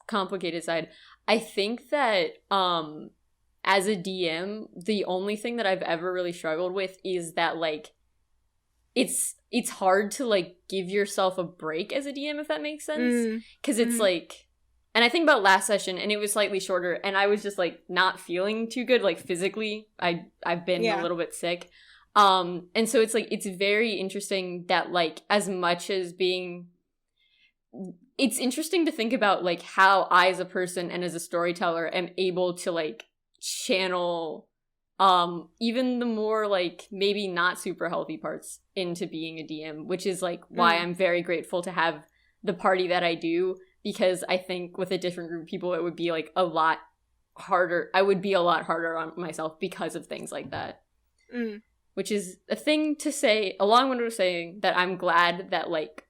complicated side. I think that as a DM, the only thing that I've ever really struggled with is that, like, it's hard to, like, give yourself a break as a DM, if that makes sense. Because it's like, and I think about last session, and it was slightly shorter, and I was just, like, not feeling too good, like, physically. I've been a little bit sick. And so it's, like, it's very interesting that, like, as much as being... It's interesting to think about, like, how I as a person and as a storyteller am able to, like, channel even the more, like, maybe not super healthy parts into being a DM, which is, like, why I'm very grateful to have the party that I do, because I think with a different group of people it would be, like, a lot harder. I would be a lot harder on myself because of things like that. Which is a thing to say, a long-winded way of saying that I'm glad that, like,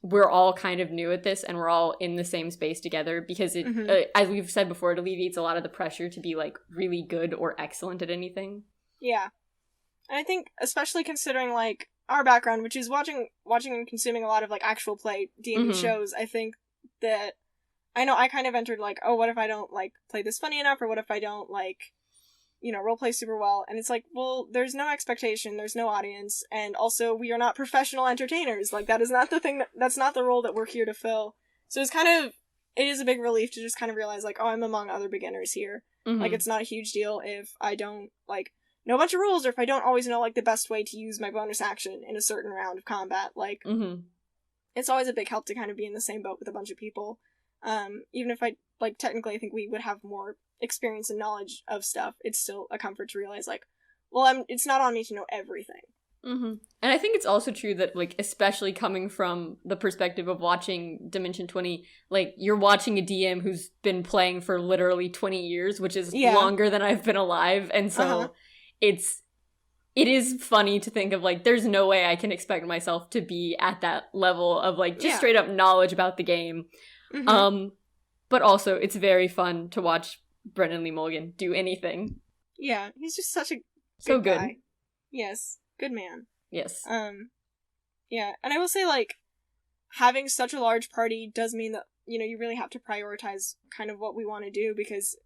we're all kind of new at this and we're all in the same space together, because it, as we've said before, it alleviates a lot of the pressure to be, like, really good or excellent at anything. Yeah. And I think, especially considering, like, our background, which is watching and consuming a lot of, like, actual play D&D shows, I think that, I know I kind of entered, like, oh, what if I don't, like, play this funny enough, or what if I don't, like, roleplay super well, and it's like, well, there's no expectation, there's no audience, and also we are not professional entertainers. Like, that is not the thing, that's not the role that we're here to fill. So it is a big relief to just kind of realize, like, oh, I'm among other beginners here. Mm-hmm. Like, it's not a huge deal if I don't, like, know a bunch of rules, or if I don't always know, like, the best way to use my bonus action in a certain round of combat. Like, it's always a big help to kind of be in the same boat with a bunch of people. Even if technically I think we would have more experience and knowledge of stuff, it's still a comfort to realize, like, well, it's not on me to know everything. Mm-hmm. And I think it's also true that, like, especially coming from the perspective of watching Dimension 20, like, you're watching a DM who's been playing for literally 20 years, which is longer than I've been alive, and so it is funny to think of, like, there's no way I can expect myself to be at that level of, like, just straight up knowledge about the game. But also, it's very fun to watch Brendan Lee Mulligan do anything. Yeah, he's just such a good guy. Yes, good man. Yes. Yeah, and I will say, like, having such a large party does mean that, you really have to prioritize kind of what we want to do, because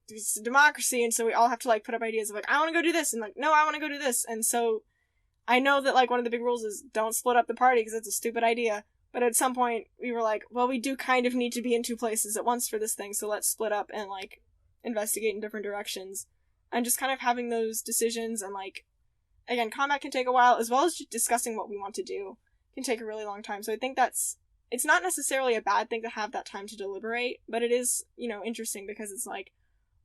it's a democracy, and so we all have to, like, put up ideas of, like, I want to go do this, and, like, no, I want to go do this, and so I know that, like, one of the big rules is don't split up the party, because it's a stupid idea. But at some point, we were like, well, we do kind of need to be in two places at once for this thing, so let's split up and, like, investigate in different directions. And just kind of having those decisions, and, like, again, combat can take a while, as well as just discussing what we want to do can take a really long time. So I think it's not necessarily a bad thing to have that time to deliberate, but it is, interesting, because it's like,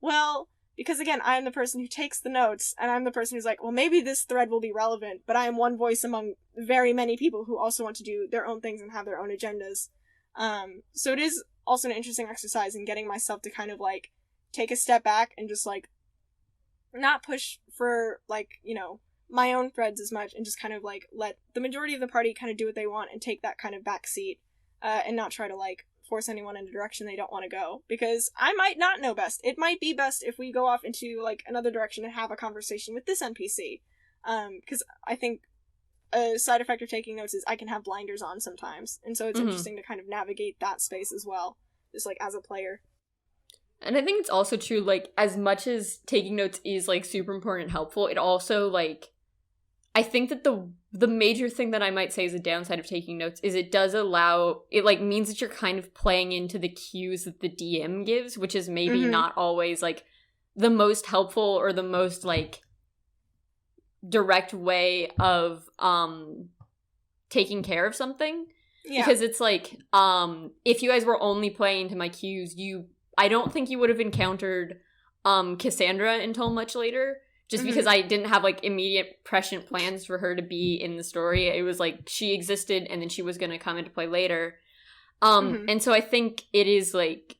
well, because again, I'm the person who takes the notes, and I'm the person who's like, well, maybe this thread will be relevant, but I am one voice among very many people who also want to do their own things and have their own agendas. So it is also an interesting exercise in getting myself to kind of, like, take a step back and just, like, not push for, like, my own threads as much, and just kind of, like, let the majority of the party kind of do what they want and take that kind of back seat, and not try to, like, force anyone in a direction they don't want to go, because I might not know best. It might be best if we go off into, like, another direction and have a conversation with this NPC, because I think a side effect of taking notes is I can have blinders on sometimes, and so it's interesting to kind of navigate that space as well, just, like, as a player. And I think it's also true, like, as much as taking notes is, like, super important and helpful, it also, like, I think that the major thing that I might say is a downside of taking notes is it does allow, it, like, means that you're kind of playing into the cues that the DM gives, which is maybe not always, like, the most helpful or the most, like, direct way of taking care of something. Yeah. Because it's like, if you guys were only playing to my cues, I don't think you would have encountered Cassandra until much later. Just because I didn't have, like, immediate prescient plans for her to be in the story. It was, like, she existed, and then she was going to come into play later. And so I think it is, like,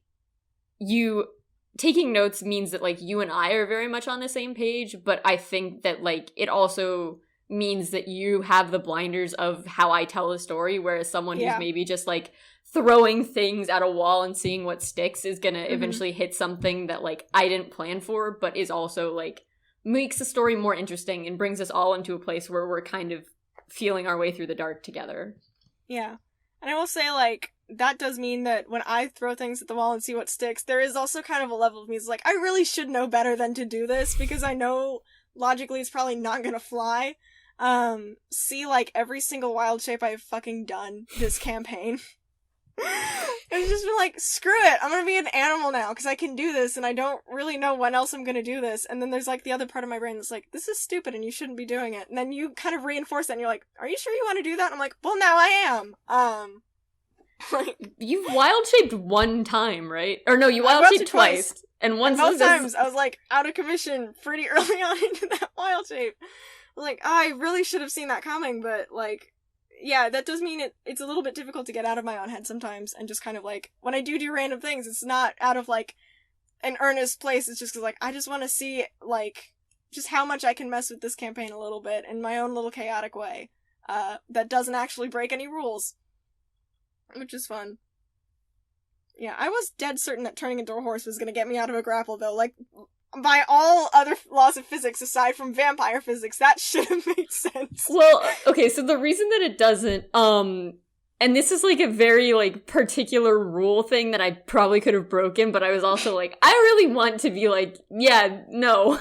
taking notes means that, like, you and I are very much on the same page, but I think that, like, it also means that you have the blinders of how I tell a story, whereas someone who's maybe just, like, throwing things at a wall and seeing what sticks is going to eventually hit something that, like, I didn't plan for, but is also, like, makes the story more interesting and brings us all into a place where we're kind of feeling our way through the dark together. Yeah. And I will say, like, that does mean that when I throw things at the wall and see what sticks, there is also kind of a level of me that's like, I really should know better than to do this, because I know logically it's probably not gonna fly. See, like, every single wild shape I've fucking done this campaign. It's just been like, screw it, I'm gonna be an animal now, because I can do this, and I don't really know when else I'm gonna do this. And then there's, like, the other part of my brain that's like, this is stupid, and you shouldn't be doing it. And then you kind of reinforce that, and you're like, are you sure you want to do that? And I'm like, well, now I am. Like, you've wild-shaped one time, right? Or no, you wild-shaped twice. And both times, I was, like, out of commission pretty early on into that wild shape. Like, I really should have seen that coming, but, like, yeah, that does mean it's a little bit difficult to get out of my own head sometimes, and just kind of, like, when I do random things, it's not out of, like, an earnest place, it's just 'cause, like, I just want to see, like, just how much I can mess with this campaign a little bit in my own little chaotic way, that doesn't actually break any rules, which is fun. Yeah, I was dead certain that turning into a horse was gonna get me out of a grapple, though, like, by all other laws of physics aside from vampire physics, that should have made sense. Well, okay, so the reason that it doesn't, And this is, like, a very, like, particular rule thing that I probably could have broken, but I was also like, I really want to be like, yeah, no.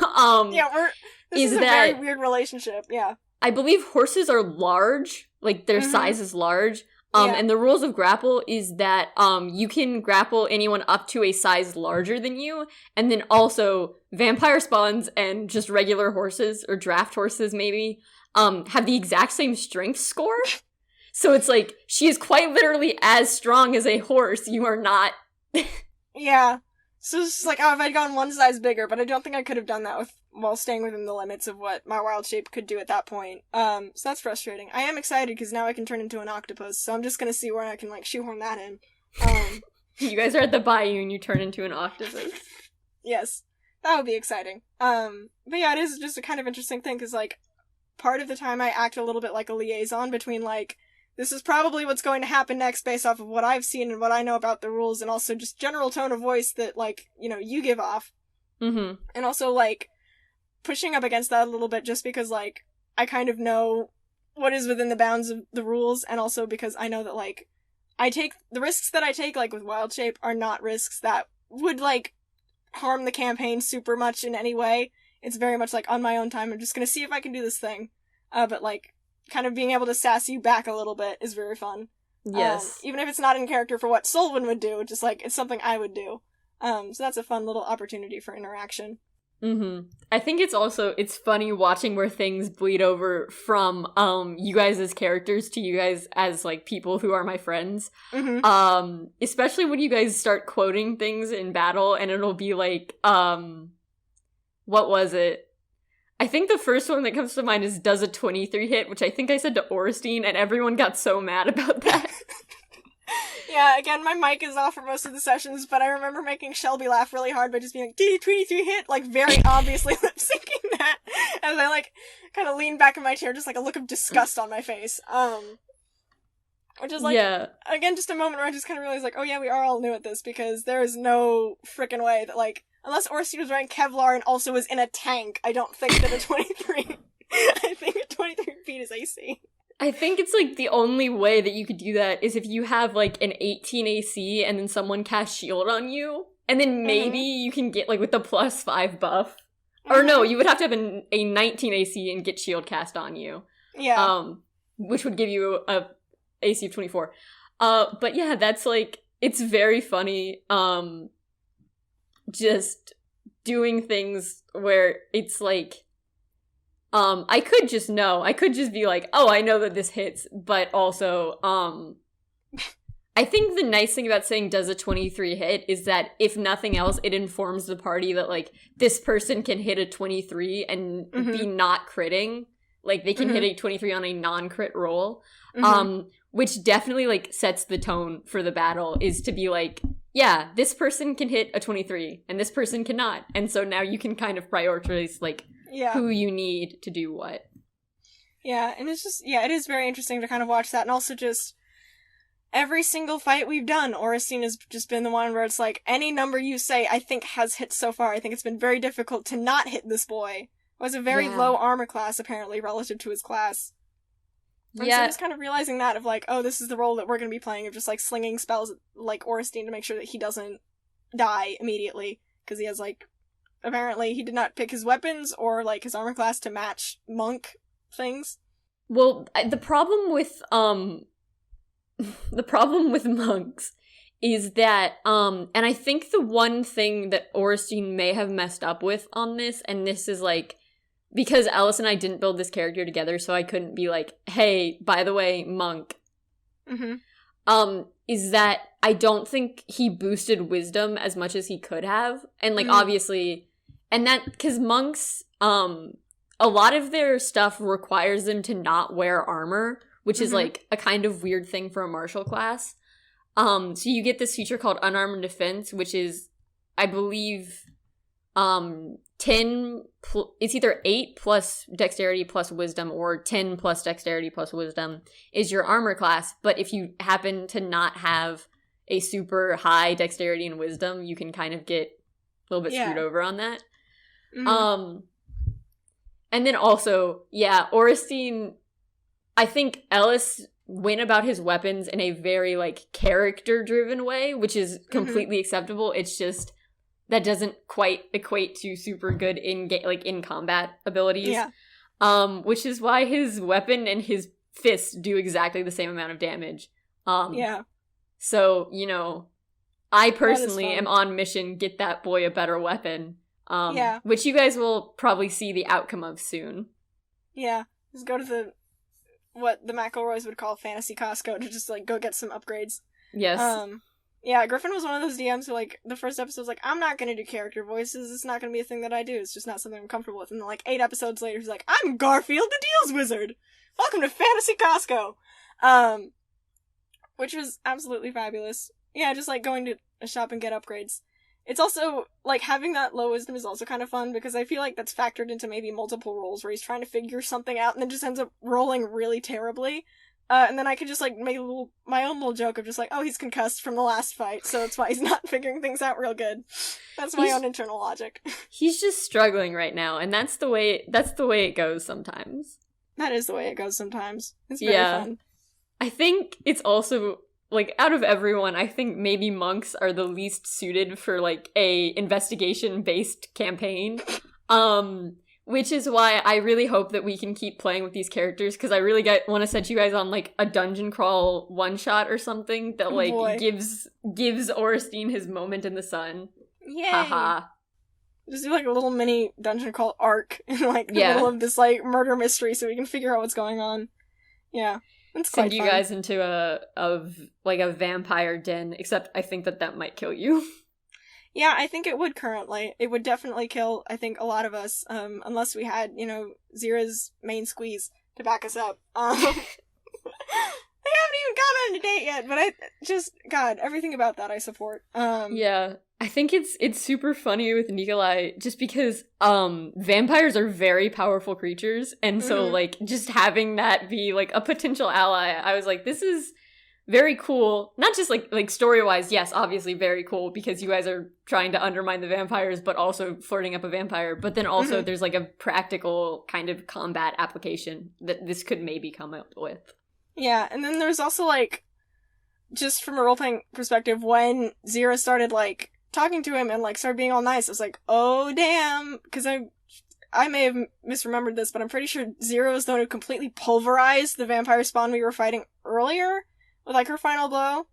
Yeah, this is a very weird relationship, yeah. I believe horses are large, like, their size is large. And the rules of grapple is that you can grapple anyone up to a size larger than you, and then also vampire spawns and just regular horses, or draft horses maybe, have the exact same strength score. So it's like, she is quite literally as strong as a horse. You are not. Yeah. So it's just like, oh, if I'd gone one size bigger, but I don't think I could have done that while staying within the limits of what my wild shape could do at that point. So that's frustrating. I am excited because now I can turn into an octopus, so I'm just gonna see where I can, like, shoehorn that in. You guys are at the bayou and you turn into an octopus. Yes. That would be exciting. But yeah, it is just a kind of interesting thing, because, like, part of the time I act a little bit like a liaison between, like, this is probably what's going to happen next based off of what I've seen and what I know about the rules, and also just general tone of voice that, like, you know, you give off. Mm-hmm. And also, like, pushing up against that a little bit just because, like, I kind of know what is within the bounds of the rules, and also because I know that, like, the risks that I take, like, with Wild Shape are not risks that would, like, harm the campaign super much in any way. It's very much, like, on my own time, I'm just gonna see if I can do this thing. But, like, kind of being able to sass you back a little bit is very fun. Yes. Even if it's not in character for what Solvin would do, just, like, it's something I would do. So that's a fun little opportunity for interaction. Mm-hmm. I think it's funny watching where things bleed over from, you guys as characters to you guys as, like, people who are my friends. Mm-hmm. Especially when you guys start quoting things in battle, and it'll be like, what was it? I think the first one that comes to mind is does a 23 hit, which I think I said to Orestein, and everyone got so mad about that. Yeah, again, my mic is off for most of the sessions, but I remember making Shelby laugh really hard by just being like, did he 23 hit? Like, very obviously lip-syncing that, as I, like, kind of lean back in my chair, just, like, a look of disgust on my face. Which is, like, again, just a moment where I just kind of realized, like, oh yeah, we are all new at this, because there is no frickin' way that, like, unless Orestein was wearing Kevlar and also was in a tank, I don't think that a 23... I think a 23 feet is AC. I think it's, like, the only way that you could do that is if you have, like, an 18 AC and then someone casts shield on you, and then maybe you can get, like, with the +5 buff. Or no, you would have to have a 19 AC and get shield cast on you. Yeah. Which would give you a AC of 24. But yeah, that's, like, it's very funny, just doing things where it's, like, I could just be like, oh, I know that this hits, but also, I think the nice thing about saying does a 23 hit is that, if nothing else, it informs the party that, like, this person can hit a 23 and be not critting. Like, they can hit a 23 on a non-crit roll. Which definitely, like, sets the tone for the battle, is to be like, yeah, this person can hit a 23, and this person cannot. And so now you can kind of prioritize, like, who you need to do what. Yeah, and it's just, it is very interesting to kind of watch that, and also just, every single fight we've done, Orestein has just been the one where it's like, any number you say, I think has hit so far. I think it's been very difficult to not hit this boy. It was a very low armor class, apparently, relative to his class. And so just kind of realizing that, of like, oh, this is the role that we're going to be playing, of just, like, slinging spells at, like, Orestein to make sure that he doesn't die immediately, because he has, like, apparently he did not pick his weapons or, like, his armor class to match monk things. Well, the problem with monks is that, and I think the one thing that Orestein may have messed up with on this, and this is, like, because Alice and I didn't build this character together, so I couldn't be like, hey, by the way, monk. Is that I don't think he boosted wisdom as much as he could have. And, like, obviously, and that, because monks, a lot of their stuff requires them to not wear armor, which is, like, a kind of weird thing for a martial class. So you get this feature called Unarmed Defense, which is, I believe, 10, it's either 8 plus dexterity plus wisdom, or 10 plus dexterity plus wisdom is your armor class. But if you happen to not have a super high dexterity and wisdom, you can kind of get a little bit screwed over on that. And then also, Orestein, I think Ellis went about his weapons in a very, like, character-driven way, which is completely acceptable. It's just that doesn't quite equate to super good in combat abilities. Yeah. Which is why his weapon and his fists do exactly the same amount of damage. Yeah. So, you know, I personally am on mission, get that boy a better weapon. Yeah. Which you guys will probably see the outcome of soon. Yeah. Just go to what the McElroys would call fantasy Costco to just, like, go get some upgrades. Yes. Yeah, Griffin was one of those DMs who, like, the first episode was like, I'm not gonna do character voices, it's not gonna be a thing that I do, it's just not something I'm comfortable with. And then, like, 8 episodes later, he's like, I'm Garfield the Deals Wizard! Welcome to Fantasy Costco! Which was absolutely fabulous. Yeah, just, like, going to a shop and get upgrades. It's also, like, having that low wisdom is also kind of fun, because I feel like that's factored into maybe multiple rolls, where he's trying to figure something out, and then just ends up rolling really terribly. And then I could just, like, make my own little joke of just, like, oh, he's concussed from the last fight, so that's why he's not figuring things out real good. That's my own internal logic. He's just struggling right now, and that's the way it goes sometimes. That is the way it goes sometimes. It's very fun. I think it's also, like, out of everyone, I think maybe monks are the least suited for, like, a investigation-based campaign. Which is why I really hope that we can keep playing with these characters, because I really want to set you guys on, like, a dungeon crawl one-shot or something that, like, gives Orestein his moment in the sun. Yay! Haha. Just do, like, a little mini dungeon crawl arc in, like, the middle of this, like, murder mystery so we can figure out what's going on. Yeah. It's quite Send you fun. guys into a vampire den, except I think that might kill you. Yeah, I think it would currently. It would definitely kill, I think, a lot of us, unless we had, you know, Zira's main squeeze to back us up. They haven't even gone on a date yet, but God, everything about that I support. Yeah, I think it's super funny with Nikolai, just because, vampires are very powerful creatures, and so, like, just having that be, like, a potential ally, I was like, this is very cool. Not just, like story-wise, yes, obviously very cool, because you guys are trying to undermine the vampires, but also flirting up a vampire. But then also there's, like, a practical kind of combat application that this could maybe come up with. Yeah, and then there's also, like, just from a role-playing perspective, when Zira started, like, talking to him and, like, started being all nice, I was like, oh, damn, because I may have misremembered this, but I'm pretty sure Zira was the one who completely pulverized the vampire spawn we were fighting earlier. With, like, her final blow,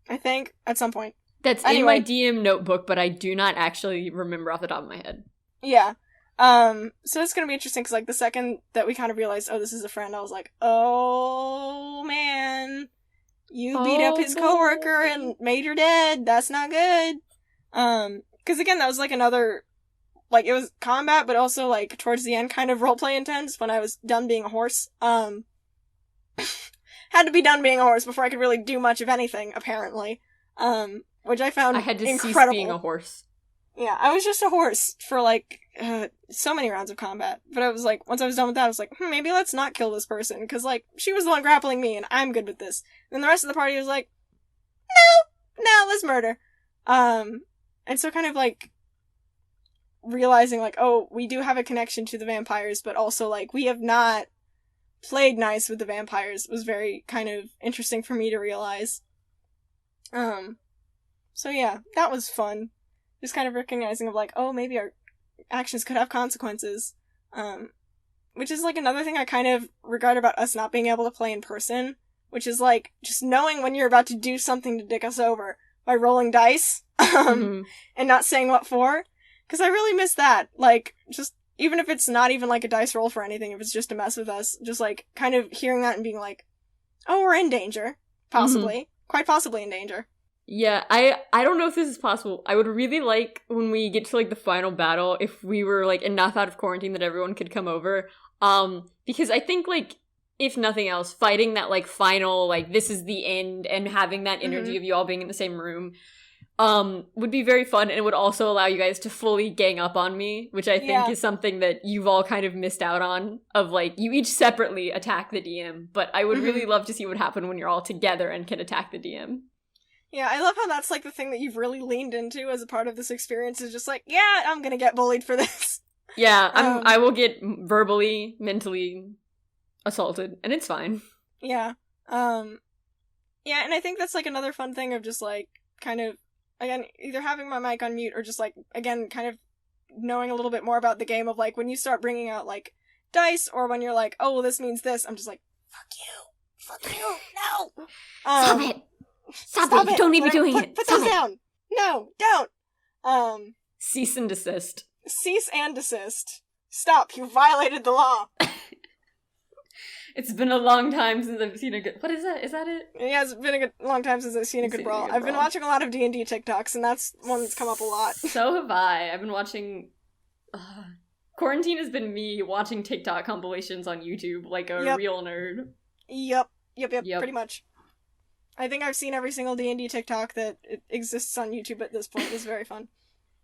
I think, at some point. That's in my DM notebook, but I do not actually remember off the top of my head. Yeah. So it's gonna be interesting, because, like, the second that we kind of realized, oh, this is a friend, I was like, oh, man. You beat up his coworker and made her dead. That's not good. Because, again, that was, like, another, like, it was combat, but also, like, towards the end, kind of roleplay intense, when I was done being a horse. Had to be done being a horse before I could really do much of anything, apparently. Which I found incredible. I had to cease being a horse. Yeah, I was just a horse for, like, so many rounds of combat. But I was like, once I was done with that, I was like, maybe let's not kill this person, because, like, she was the one grappling me, and I'm good with this. And the rest of the party was like, no, let's murder. And so kind of, like, realizing, like, oh, we do have a connection to the vampires, but also, like, we have not played nice with the vampires was very kind of interesting for me to realize. So yeah, that was fun. Just kind of recognizing of, like, oh, maybe our actions could have consequences. Which is, like, another thing I kind of regard about us not being able to play in person, which is, like, just knowing when you're about to do something to dick us over by rolling dice, and not saying what for. Because I really miss that. Like, just even if it's not even, like, a dice roll for anything, if it's just to mess with us, just, like, kind of hearing that and being like, oh, we're in danger. Possibly. Quite possibly in danger. Yeah, I don't know if this is possible. I would really like, when we get to, like, the final battle, if we were, like, enough out of quarantine that everyone could come over. Because I think, like, if nothing else, fighting that, like, final, like, this is the end, and having that energy of you all being in the same room, would be very fun, and it would also allow you guys to fully gang up on me, which I think is something that you've all kind of missed out on, of, like, you each separately attack the DM, but I would really love to see what happens when you're all together and can attack the DM. Yeah, I love how that's, like, the thing that you've really leaned into as a part of this experience, is just like, yeah, I'm gonna get bullied for this. Yeah, I will get verbally, mentally assaulted, and it's fine. Yeah. Yeah, and I think that's, like, another fun thing of just, like, kind of, again, either having my mic on mute or just, like, again, kind of knowing a little bit more about the game of, like, when you start bringing out, like, dice, or when you're like, oh, well, this means this, I'm just like, fuck you, no! Stop it! Stop it! You don't need to be doing it! Put those down! No, don't! Cease and desist. Cease and desist. Stop, you violated the law! It's been a long time since I've seen a good... What is that? Is that it? Yeah, it's been a long time since I've seen a good brawl. I've been watching a lot of D&D TikToks, and that's one that's come up a lot. So have I. I've been watching... Quarantine has been me watching TikTok compilations on YouTube like a real nerd. Yep, pretty much. I think I've seen every single D&D TikTok that exists on YouTube at this point. It's very fun.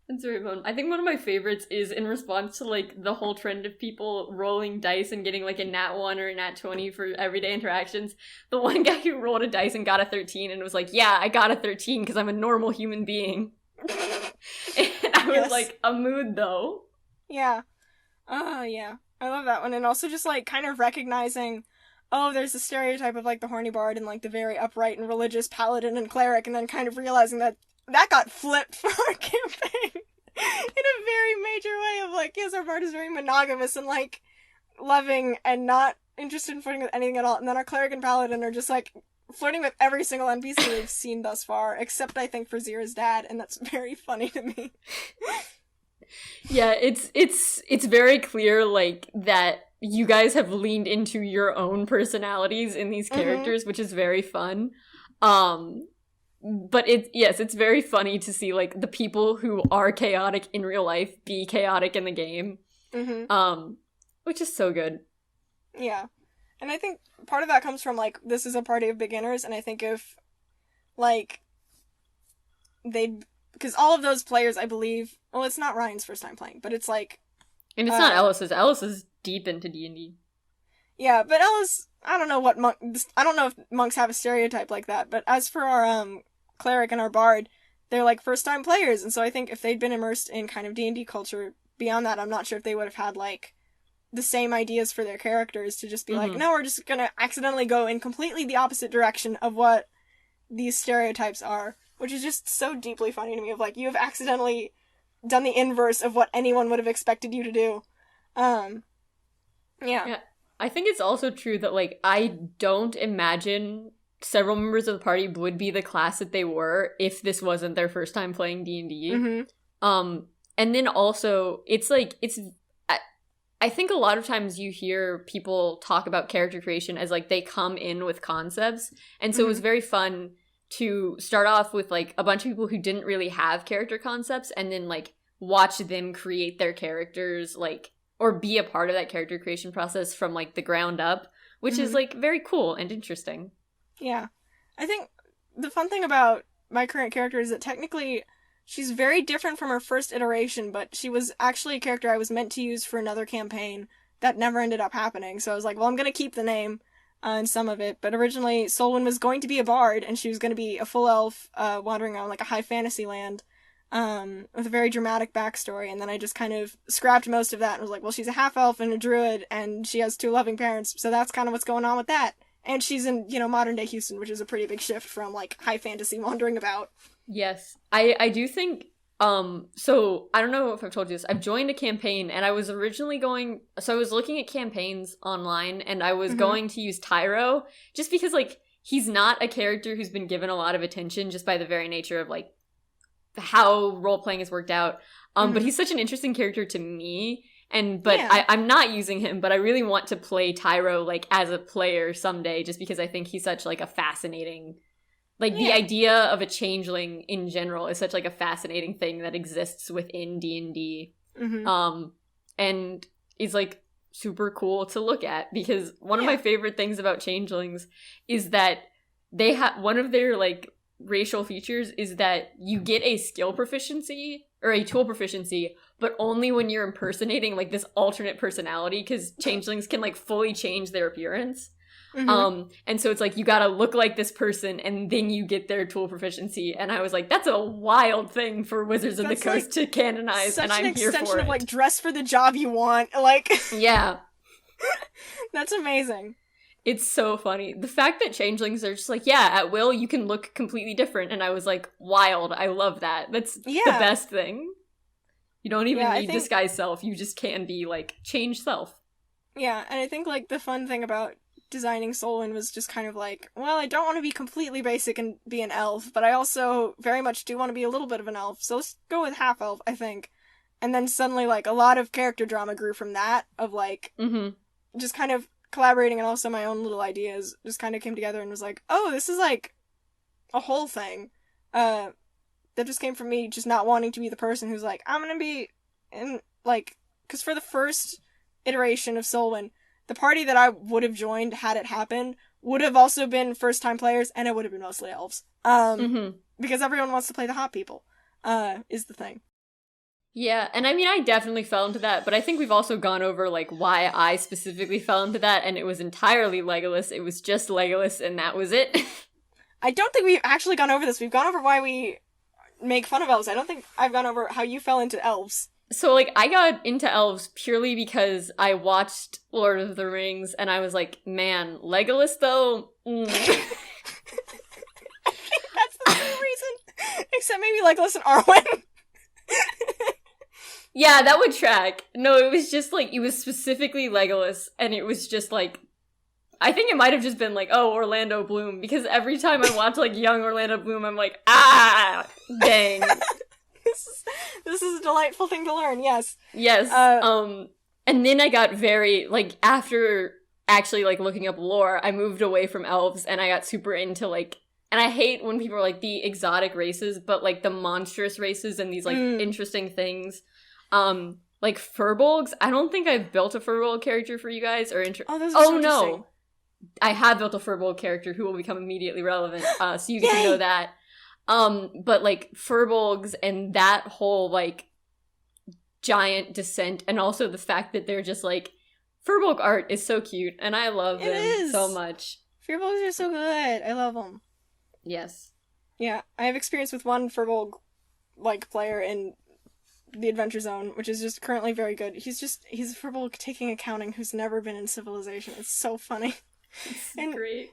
It's very fun. I think one of my favorites is in response to, like, the whole trend of people rolling dice and getting, like, a nat 1 or a nat 20 for everyday interactions. The one guy who rolled a dice and got a 13 and was like, yeah, I got a 13 because I'm a normal human being. And I was like, a mood, though. Yeah. Yeah. I love that one. And also just, like, kind of recognizing, oh, there's a stereotype of, like, the horny bard and, like, the very upright and religious paladin and cleric, and then kind of realizing that got flipped for our campaign in a very major way of, like, yes, our bard is very monogamous and, like, loving and not interested in flirting with anything at all, and then our cleric and paladin are just, like, flirting with every single NPC we've seen thus far, except, I think, for Zira's dad, and that's very funny to me. Yeah, it's very clear, like, that you guys have leaned into your own personalities in these characters, which is very fun. But it's very funny to see, like, the people who are chaotic in real life be chaotic in the game. Which is so good. Yeah. And I think part of that comes from, like, this is a party of beginners, and I think if, like, because all of those players, I believe, well, it's not Ryan's first time playing, but it's, like... And it's not Ellis's. Ellis is deep into D&D. Yeah, but Ellis, I don't know if monks have a stereotype like that, but as for our, cleric and our bard, they're, like, first-time players, and so I think if they'd been immersed in kind of D&D culture beyond that, I'm not sure if they would have had, like, the same ideas for their characters to just be like, no, we're just gonna accidentally go in completely the opposite direction of what these stereotypes are, which is just so deeply funny to me, of, like, you have accidentally done the inverse of what anyone would have expected you to do. Yeah. I think it's also true that, like, I don't imagine several members of the party would be the class that they were if this wasn't their first time playing D&D. And then also, it's like, I think a lot of times you hear people talk about character creation as, like, they come in with concepts, and so it was very fun to start off with, like, a bunch of people who didn't really have character concepts, and then, like, watch them create their characters, like, or be a part of that character creation process from, like, the ground up, which is, like, very cool and interesting. Yeah. I think the fun thing about my current character is that technically she's very different from her first iteration, but she was actually a character I was meant to use for another campaign that never ended up happening. So I was like, well, I'm going to keep the name and some of it. But originally, Solwyn was going to be a bard, and she was going to be a full elf wandering around, like, a high fantasy land with a very dramatic backstory. And then I just kind of scrapped most of that and was like, well, she's a half elf and a druid, and she has 2 loving parents, so that's kind of what's going on with that. And she's in, modern day Houston, which is a pretty big shift from, like, high fantasy wandering about. Yes. I do think, so I don't know if I've told you this. I've joined a campaign, and I was originally I was looking at campaigns online, and I was going to use Tyro, just because, like, he's not a character who's been given a lot of attention just by the very nature of, like, how role-playing has worked out. But he's such an interesting character to me. I'm not using him, but I really want to play Tyro, like, as a player someday, just because I think he's such, like, a fascinating, like, the idea of a changeling in general is such, like, a fascinating thing that exists within D&D. And is, like, super cool to look at, because one of my favorite things about changelings is that they have, one of their, like, racial features is that you get a skill proficiency, or a tool proficiency, but only when you're impersonating, like, this alternate personality, because changelings can, like, fully change their appearance. And so it's like, you gotta look like this person, and then you get their tool proficiency. And I was like, that's a wild thing for Wizards of the Coast to canonize, and I'm here for it. Such an extension of, like, dress for the job you want, like... Yeah. That's amazing. It's so funny. The fact that changelings are just like, yeah, at will, you can look completely different. And I was like, wild. I love that. That's the best thing. You don't even need disguise self. You just can be, like, change self. Yeah, and I think, like, the fun thing about designing Solon was just kind of like, well, I don't want to be completely basic and be an elf, but I also very much do want to be a little bit of an elf. So let's go with half elf, I think. And then suddenly, like, a lot of character drama grew from that, of, like, just kind of collaborating, and also my own little ideas just kind of came together and was like, oh, this is like a whole thing that just came from me just not wanting to be the person who's like, I'm gonna be in, like, because for the first iteration of Solwyn, the party that I would have joined had it happen would have also been first time players, and it would have been mostly elves, because everyone wants to play the hot people, is the thing. Yeah, and I mean, I definitely fell into that, but I think we've also gone over, like, why I specifically fell into that, and it was entirely Legolas. It was just Legolas, and that was it. I don't think we've actually gone over this. We've gone over why we make fun of elves. I don't think I've gone over how you fell into elves. So, like, I got into elves purely because I watched Lord of the Rings, and I was like, man, Legolas, though? That's the same reason. Except maybe Legolas and Arwen. Yeah, that would track. No, it was just, like, it was specifically Legolas, and it was just, like, I think it might have just been, like, oh, Orlando Bloom, because every time I watch, like, young Orlando Bloom, I'm like, ah, dang. This is a delightful thing to learn, yes. Yes, and then I got very, like, after actually, like, looking up lore, I moved away from elves, and I got super into, like, and I hate when people are, like, the exotic races, but, like, the monstrous races and these, like, interesting things. Like Furbolgs. I don't think I've built a Furbolg character for you guys. Those are so no, I have built a Furbolg character who will become immediately relevant. So you get to know that. But like Furbolgs and that whole like giant descent, and also the fact that they're just like Furbolg art is so cute, and I love them so much. Furbolgs are so good. I love them. Yes. Yeah, I have experience with one Furbolg like player in the Adventure Zone, which is just currently very good. He's a Furbolg taking accounting who's never been in civilization. It's so funny. It's great.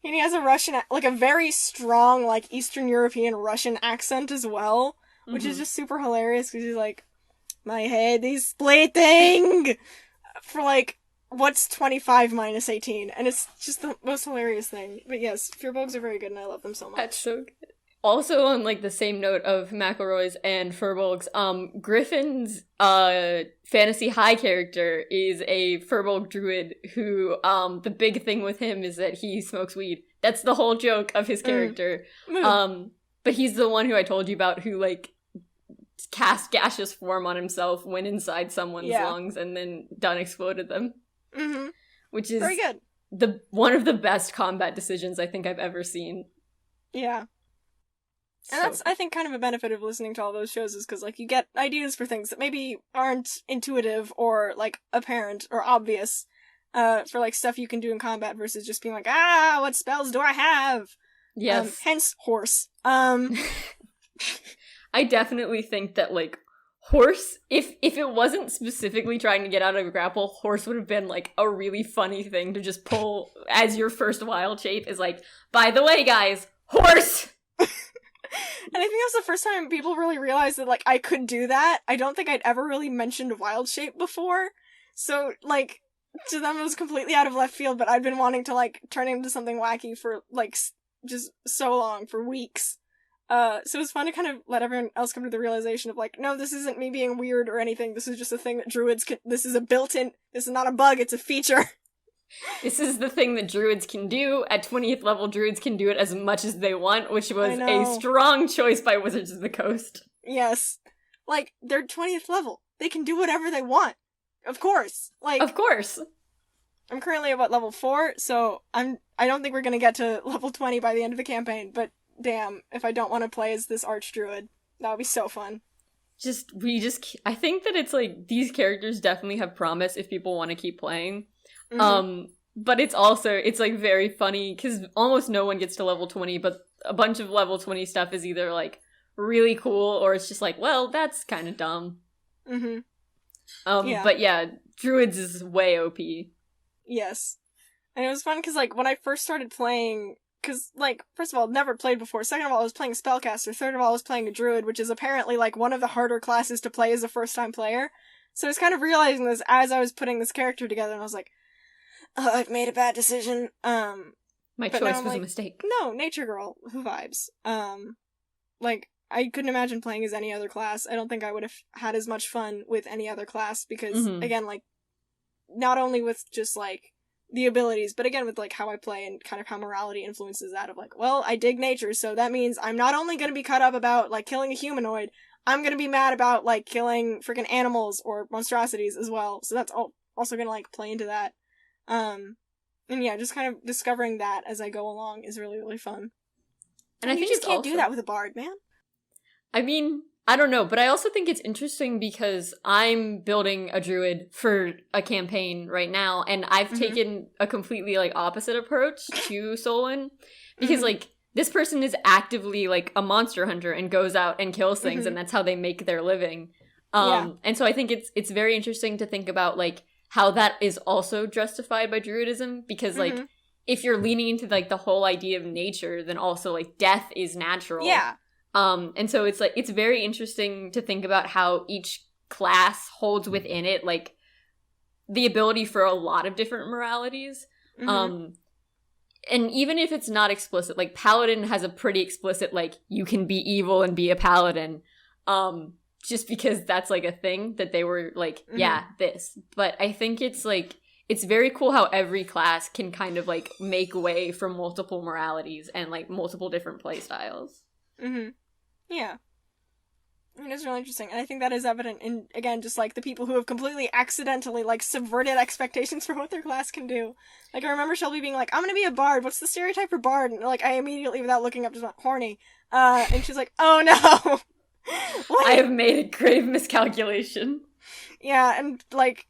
And he has a Russian, like a very strong, like Eastern European Russian accent as well, which is just super hilarious because he's like, my head is splitting for like, what's 25 minus 18? And it's just the most hilarious thing. But yes, Furbolgs are very good and I love them so much. That's so good. Also, on, like, the same note of McElroy's and Furbolg's, Griffin's, Fantasy High character is a Furbolg druid who, the big thing with him is that he smokes weed. That's the whole joke of his character. But he's the one who I told you about who, like, cast gaseous form on himself, went inside someone's lungs, and then done exploded them. Mm-hmm. Which is very good. One of the best combat decisions I think I've ever seen. Yeah. And that's, I think, kind of a benefit of listening to all those shows is because, like, you get ideas for things that maybe aren't intuitive or, like, apparent or obvious for, like, stuff you can do in combat versus just being like, what spells do I have? Yes. Hence, horse. I definitely think that, like, horse, if it wasn't specifically trying to get out of a grapple, horse would have been, like, a really funny thing to just pull as your first wild shape is like, by the way, guys, horse! And I think that's the first time people really realized that, like, I could do that. I don't think I'd ever really mentioned wild shape before. So, like, to them it was completely out of left field, but I'd been wanting to, like, turn into something wacky for, like, just so long, for weeks. So it was fun to kind of let everyone else come to the realization of, like, no, this isn't me being weird or anything. This is just a thing that druids can, this is a built-in, this is not a bug, it's a feature. This is the thing that druids can do. At 20th level, druids can do it as much as they want, which was a strong choice by Wizards of the Coast. Yes. Like, they're 20th level. They can do whatever they want. Of course. Like, of course. I'm currently at, level 4, so I don't think we're gonna get to level 20 by the end of the campaign, but damn, if I don't want to play as this archdruid, that would be so fun. I think that it's, like, these characters definitely have promise if people want to keep playing. But it's like very funny because almost no one gets to level 20, but a bunch of level 20 stuff is either like really cool or it's just like, well, that's kind of dumb. But yeah, druids is way OP. Yes. And it was fun because, like, when I first started playing, because, like, first of all, never played before. Second of all, I was playing a spellcaster. Third of all, I was playing a druid, which is apparently, like, one of the harder classes to play as a first-time player. So I was kind of realizing this as I was putting this character together, and I was like, oh, I've made a bad decision. My choice was a mistake. No, nature girl, who vibes? Like, I couldn't imagine playing as any other class. I don't think I would have had as much fun with any other class, because, again, like, not only with just, like, the abilities, but again with, like, how I play and kind of how morality influences that of, like, well, I dig nature, so that means I'm not only gonna be cut up about, like, killing a humanoid, I'm gonna be mad about, like, killing freaking animals or monstrosities as well, so that's also gonna, like, play into that. And yeah, just kind of discovering that as I go along is really, really fun. And I think you just can't do that with a bard, man. I mean, I don't know, but I also think it's interesting because I'm building a druid for a campaign right now, and I've taken a completely, like, opposite approach to Solon, because, like, this person is actively, like, a monster hunter and goes out and kills things, and that's how they make their living. And so I think it's very interesting to think about, like, how that is also justified by druidism, because, like, if you're leaning into, like, the whole idea of nature, then also, like, death is natural. Yeah. And so it's, like, it's very interesting to think about how each class holds within it, like, the ability for a lot of different moralities. And even if it's not explicit, like, Paladin has a pretty explicit, like, you can be evil and be a Paladin. Just because that's, like, a thing that they were, like, yeah, this. But I think it's, like, it's very cool how every class can kind of, like, make way for multiple moralities and, like, multiple different play styles. Yeah. It is really interesting. And I think that is evident in, again, just, like, the people who have completely accidentally, like, subverted expectations for what their class can do. Like, I remember Shelby being like, I'm gonna be a bard. What's the stereotype for bard? And, like, I immediately, without looking up, just went, horny. And she's like, oh no! I have made a grave miscalculation. Yeah, and, like,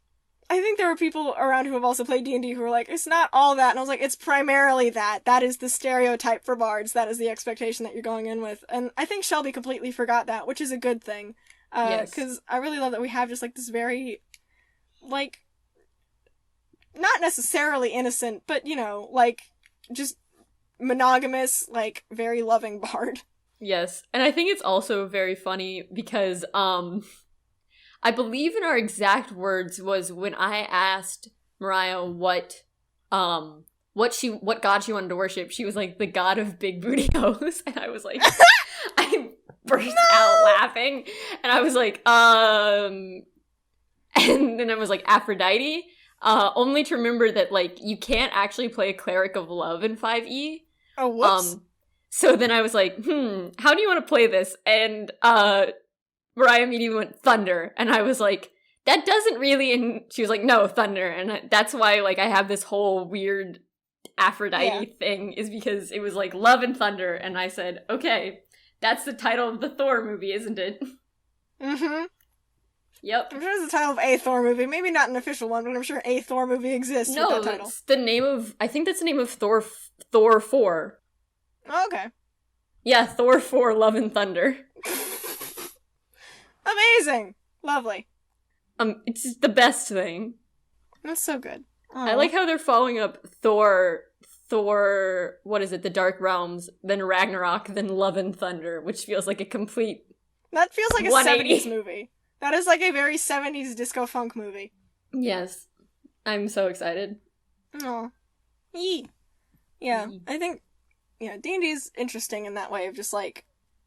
I think there were people around who have also played D&D who were like, it's not all that, and I was like, it's primarily that. That is the stereotype for bards. That is the expectation that you're going in with. And I think Shelby completely forgot that, which is a good thing. Because I really love that we have just, like, this very, like, not necessarily innocent, but, you know, like, just monogamous, like, very loving bard. Yes, and I think it's also very funny because, I believe in our exact words was when I asked Mariah what god she wanted to worship, she was like, the god of big booty hoes, and I was like, I burst out laughing, and I was like, and then I was like, Aphrodite, only to remember that, like, you can't actually play a cleric of love in 5e. Oh, whoops. So then I was like, how do you want to play this? And, Mariah immediately went, thunder. And I was like, that doesn't really, and she was like, no, thunder. And that's why, like, I have this whole weird Aphrodite thing, is because it was like love and thunder. And I said, okay, that's the title of the Thor movie, isn't it? Yep. I'm sure it's the title of a Thor movie. Maybe not an official one, but I'm sure a Thor movie exists with that title. It's the name of, I think that's the name of Thor 4. Oh, okay. Yeah, Thor 4, Love and Thunder. Amazing! Lovely. It's just the best thing. That's so good. Aww. I like how they're following up Thor, what is it, The Dark Realms, then Ragnarok, then Love and Thunder, which feels like a complete That feels like a 180. 70s movie. That is like a very 70s disco funk movie. Yes. I'm so excited. Aw. Yee. Yeah, I think, D&D is interesting in that way of just, like,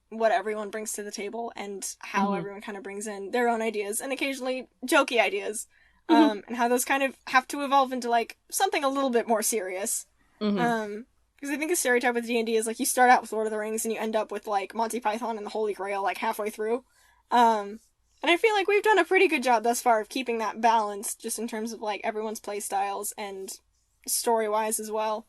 what everyone brings to the table and how everyone kind of brings in their own ideas and occasionally jokey ideas, and how those kind of have to evolve into, like, something a little bit more serious. Because I think the stereotype with D&D is, like, you start out with Lord of the Rings and you end up with, like, Monty Python and the Holy Grail, like, halfway through. And I feel like we've done a pretty good job thus far of keeping that balance, just in terms of, like, everyone's play styles and story-wise as well.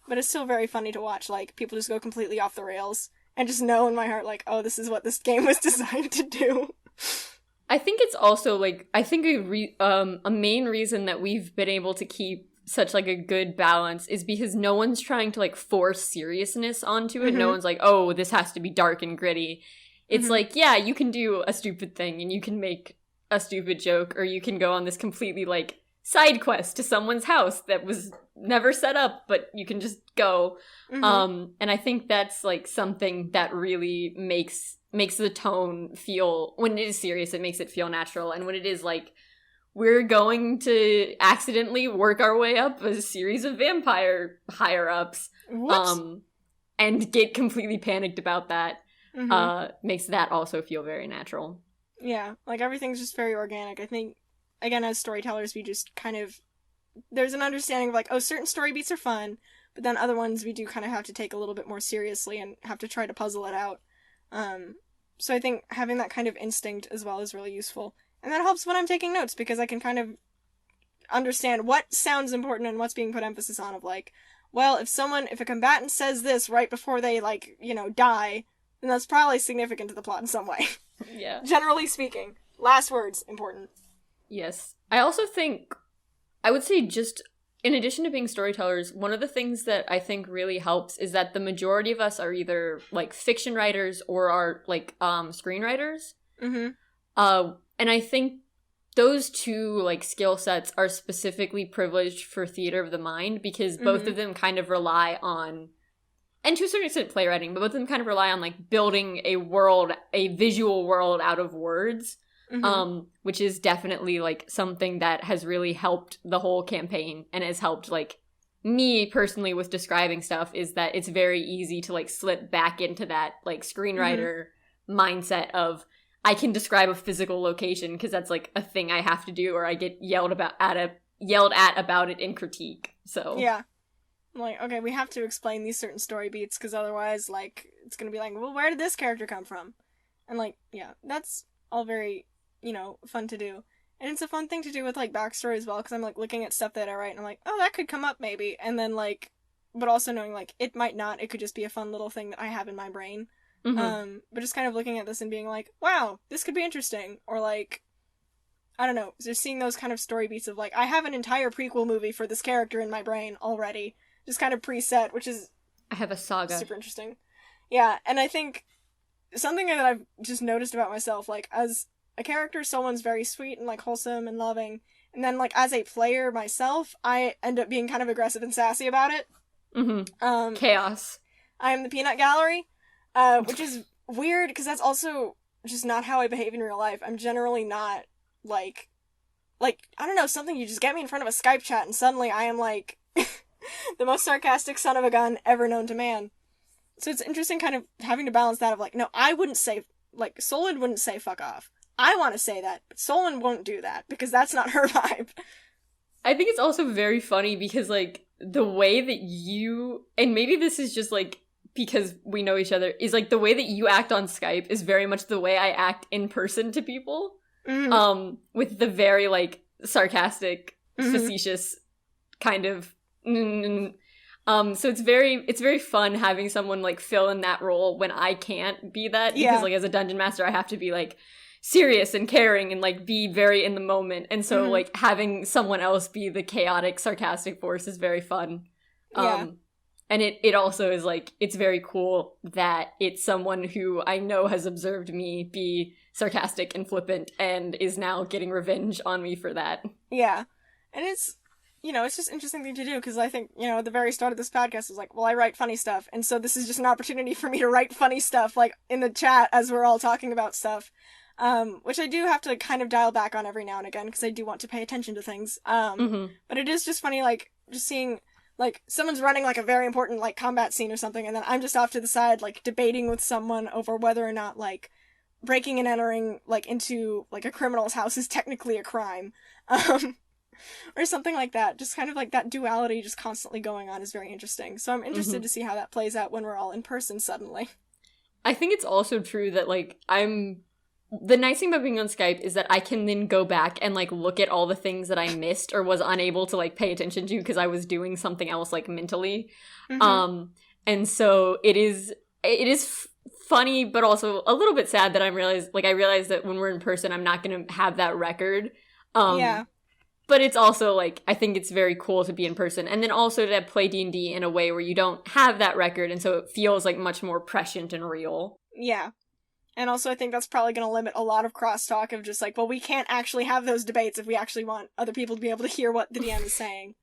But it's still very funny to watch, like, people just go completely off the rails and just know in my heart, like, oh, this is what this game was designed to do. I think it's also, like, I think a main reason that we've been able to keep such, like, a good balance is because no one's trying to, like, force seriousness onto it. No one's like, oh, this has to be dark and gritty. It's like, yeah, you can do a stupid thing and you can make a stupid joke, or you can go on this completely, like, side quest to someone's house that was never set up, but you can just go. And I think that's like something that really makes the tone feel, when it is serious, it makes it feel natural. And when it is like, we're going to accidentally work our way up a series of vampire higher-ups, and get completely panicked about that, makes that also feel very natural. Yeah, like everything's just very organic. I think, again, as storytellers, we just kind of, there's an understanding of like, oh, certain story beats are fun, but then other ones we do kind of have to take a little bit more seriously and have to try to puzzle it out. So I think having that kind of instinct as well is really useful. And that helps when I'm taking notes, because I can kind of understand what sounds important and what's being put emphasis on, of like, well, if a combatant says this right before they, like, die, then that's probably significant to the plot in some way. Yeah. Generally speaking. Last words, important. Yes. I also think, I would say, just in addition to being storytellers, one of the things that I think really helps is that the majority of us are either, like, fiction writers or are, like, screenwriters. And I think those two, like, skill sets are specifically privileged for theater of the mind, because both of them kind of rely on, and to a certain extent playwriting, but both of them kind of rely on, like, building a visual world out of words, which is definitely, like, something that has really helped the whole campaign and has helped, like, me personally with describing stuff, is that it's very easy to, like, slip back into that, like, screenwriter mindset of, I can describe a physical location because that's, like, a thing I have to do, or I get yelled at about it in critique. So yeah, like, okay, we have to explain these certain story beats because otherwise, like, it's gonna be like, well, where did this character come from? And, like, yeah, that's all very, fun to do. And it's a fun thing to do with, like, backstory as well, because I'm, like, looking at stuff that I write and I'm like, oh, that could come up maybe, and then, like, but also knowing, like, it might not, it could just be a fun little thing that I have in my brain. But just kind of looking at this and being like, wow, this could be interesting. Or, like, I don't know, just seeing those kind of story beats of, like, I have an entire prequel movie for this character in my brain already. Just kind of preset, which is... I have a saga. Super interesting. Yeah, and I think something that I've just noticed about myself, like, as a character, someone's very sweet and, like, wholesome and loving. And then, like, as a player myself, I end up being kind of aggressive and sassy about it. Chaos. I am the peanut gallery. Which is weird, because that's also just not how I behave in real life. I'm generally not, like, I don't know, something, you just get me in front of a Skype chat and suddenly I am, like, the most sarcastic son of a gun ever known to man. So it's interesting kind of having to balance that of, like, no, I wouldn't say, like, Solon wouldn't say fuck off. I want to say that, but Solon won't do that, because that's not her vibe. I think it's also very funny because, like, the way that you, and maybe this is just, like, because we know each other, is, like, the way that you act on Skype is very much the way I act in person to people. With the very, like, sarcastic, facetious kind of... So it's very fun having someone, like, fill in that role when I can't be that, because, like, as a dungeon master, I have to be, like, serious and caring and, like, be very in the moment. And so, like, having someone else be the chaotic, sarcastic force is very fun. And it also is, like, it's very cool that it's someone who I know has observed me be sarcastic and flippant and is now getting revenge on me for that. Yeah. And it's, it's just an interesting thing to do, because I think, at the very start of this podcast was like, well, I write funny stuff, and so this is just an opportunity for me to write funny stuff, like, in the chat as we're all talking about stuff. Which I do have to kind of dial back on every now and again, because I do want to pay attention to things. But it is just funny, like, just seeing... like, someone's running, like, a very important, like, combat scene or something, and then I'm just off to the side, like, debating with someone over whether or not, like, breaking and entering, like, into, like, a criminal's house is technically a crime. Or something like that. Just kind of, like, that duality just constantly going on is very interesting. So I'm interested to see how that plays out when we're all in person suddenly. I think it's also true that, like, the nice thing about being on Skype is that I can then go back and, like, look at all the things that I missed or was unable to, like, pay attention to because I was doing something else, like, mentally. And so it is funny, but also a little bit sad that I realize that when we're in person, I'm not going to have that record. But it's also, like, I think it's very cool to be in person. And then also to play D&D in a way where you don't have that record, and so it feels, like, much more prescient and real. Yeah. And also I think that's probably going to limit a lot of crosstalk of just like, well, we can't actually have those debates if we actually want other people to be able to hear what the DM is saying.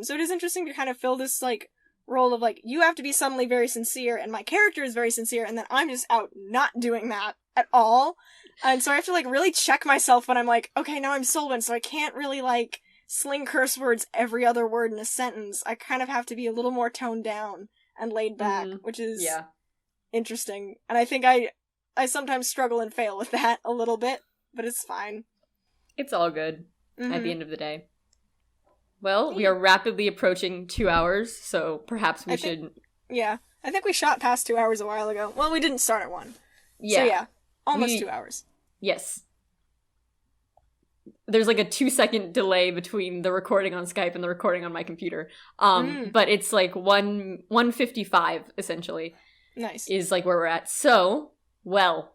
So it is interesting to kind of fill this, like, role of, like, you have to be suddenly very sincere, and my character is very sincere, and then I'm just out not doing that at all. And so I have to, like, really check myself when I'm like, okay, now I'm Solwyn, so I can't really, like, sling curse words every other word in a sentence. I kind of have to be a little more toned down and laid back, which is interesting. And I think I sometimes struggle and fail with that a little bit, but it's fine. It's all good at the end of the day. Well, we are rapidly approaching 2 hours, so perhaps we should... Yeah. I think we shot past 2 hours a while ago. Well, we didn't start at 1. Yeah. So yeah, almost 2 hours. Yes. There's like a 2-second delay between the recording on Skype and the recording on my computer. But it's like 1:55, essentially. Nice. Is like where we're at. So, well,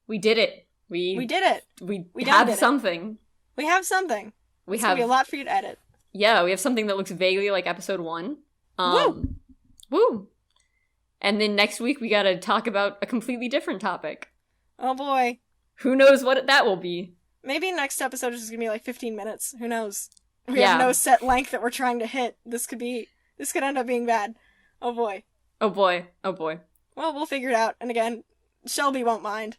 we did it. We did it. We have something. We have something. It's gonna be a lot for you to edit. Yeah, we have something that looks vaguely like episode 1. Woo! Woo! And then next week we gotta talk about a completely different topic. Oh boy. Who knows what that will be? Maybe next episode is just gonna be like 15 minutes. Who knows? We have no set length that we're trying to hit. This could end up being bad. Oh boy. Oh boy. Oh boy. Well, we'll figure it out. And again, Shelby won't mind.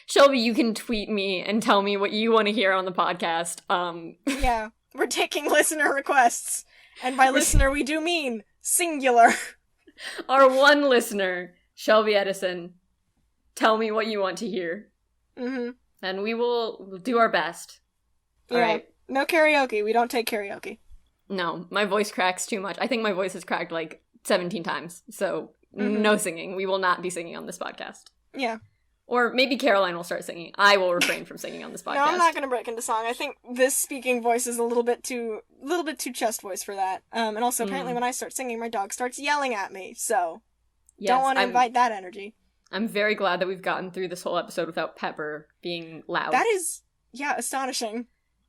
Shelby, you can tweet me and tell me what you want to hear on the podcast. Yeah, we're taking listener requests. And by listener, we do mean singular. Our one listener, Shelby Edison, tell me what you want to hear. Mm-hmm. And we'll do our best. Yeah. All right. No karaoke. We don't take karaoke. No, my voice cracks too much. I think my voice has cracked like 17 times. So no singing. We will not be singing on this podcast. Yeah. Or maybe Caroline will start singing. I will refrain from singing on this podcast. No, I'm not going to break into song. I think this speaking voice is a little bit too chest voice for that. And also, apparently, when I start singing, my dog starts yelling at me. So, don't want to invite that energy. I'm very glad that we've gotten through this whole episode without Pepper being loud. That is, astonishing.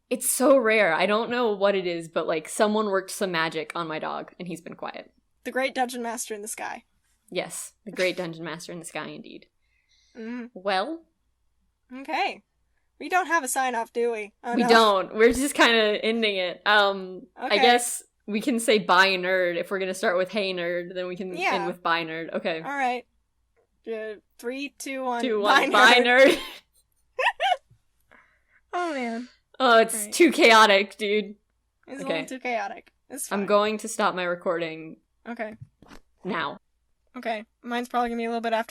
It's so rare. I don't know what it is, but like someone worked some magic on my dog, and he's been quiet. The great dungeon master in the sky. Yes, the great dungeon master in the sky, indeed. Mm-hmm. Well, okay. We don't have a sign-off, do we? Oh, we don't. We're just kind of ending it. Okay. I guess we can say bye, nerd. If we're going to start with hey, nerd, then we can end with bye, nerd. Okay. All right. 3, 2, 1. 2, 1. Bye, nerd. Oh, man. Oh, it's too chaotic, dude. It's a little too chaotic. It's fine. I'm going to stop my recording. Okay. Now. Okay. Mine's probably going to be a little bit after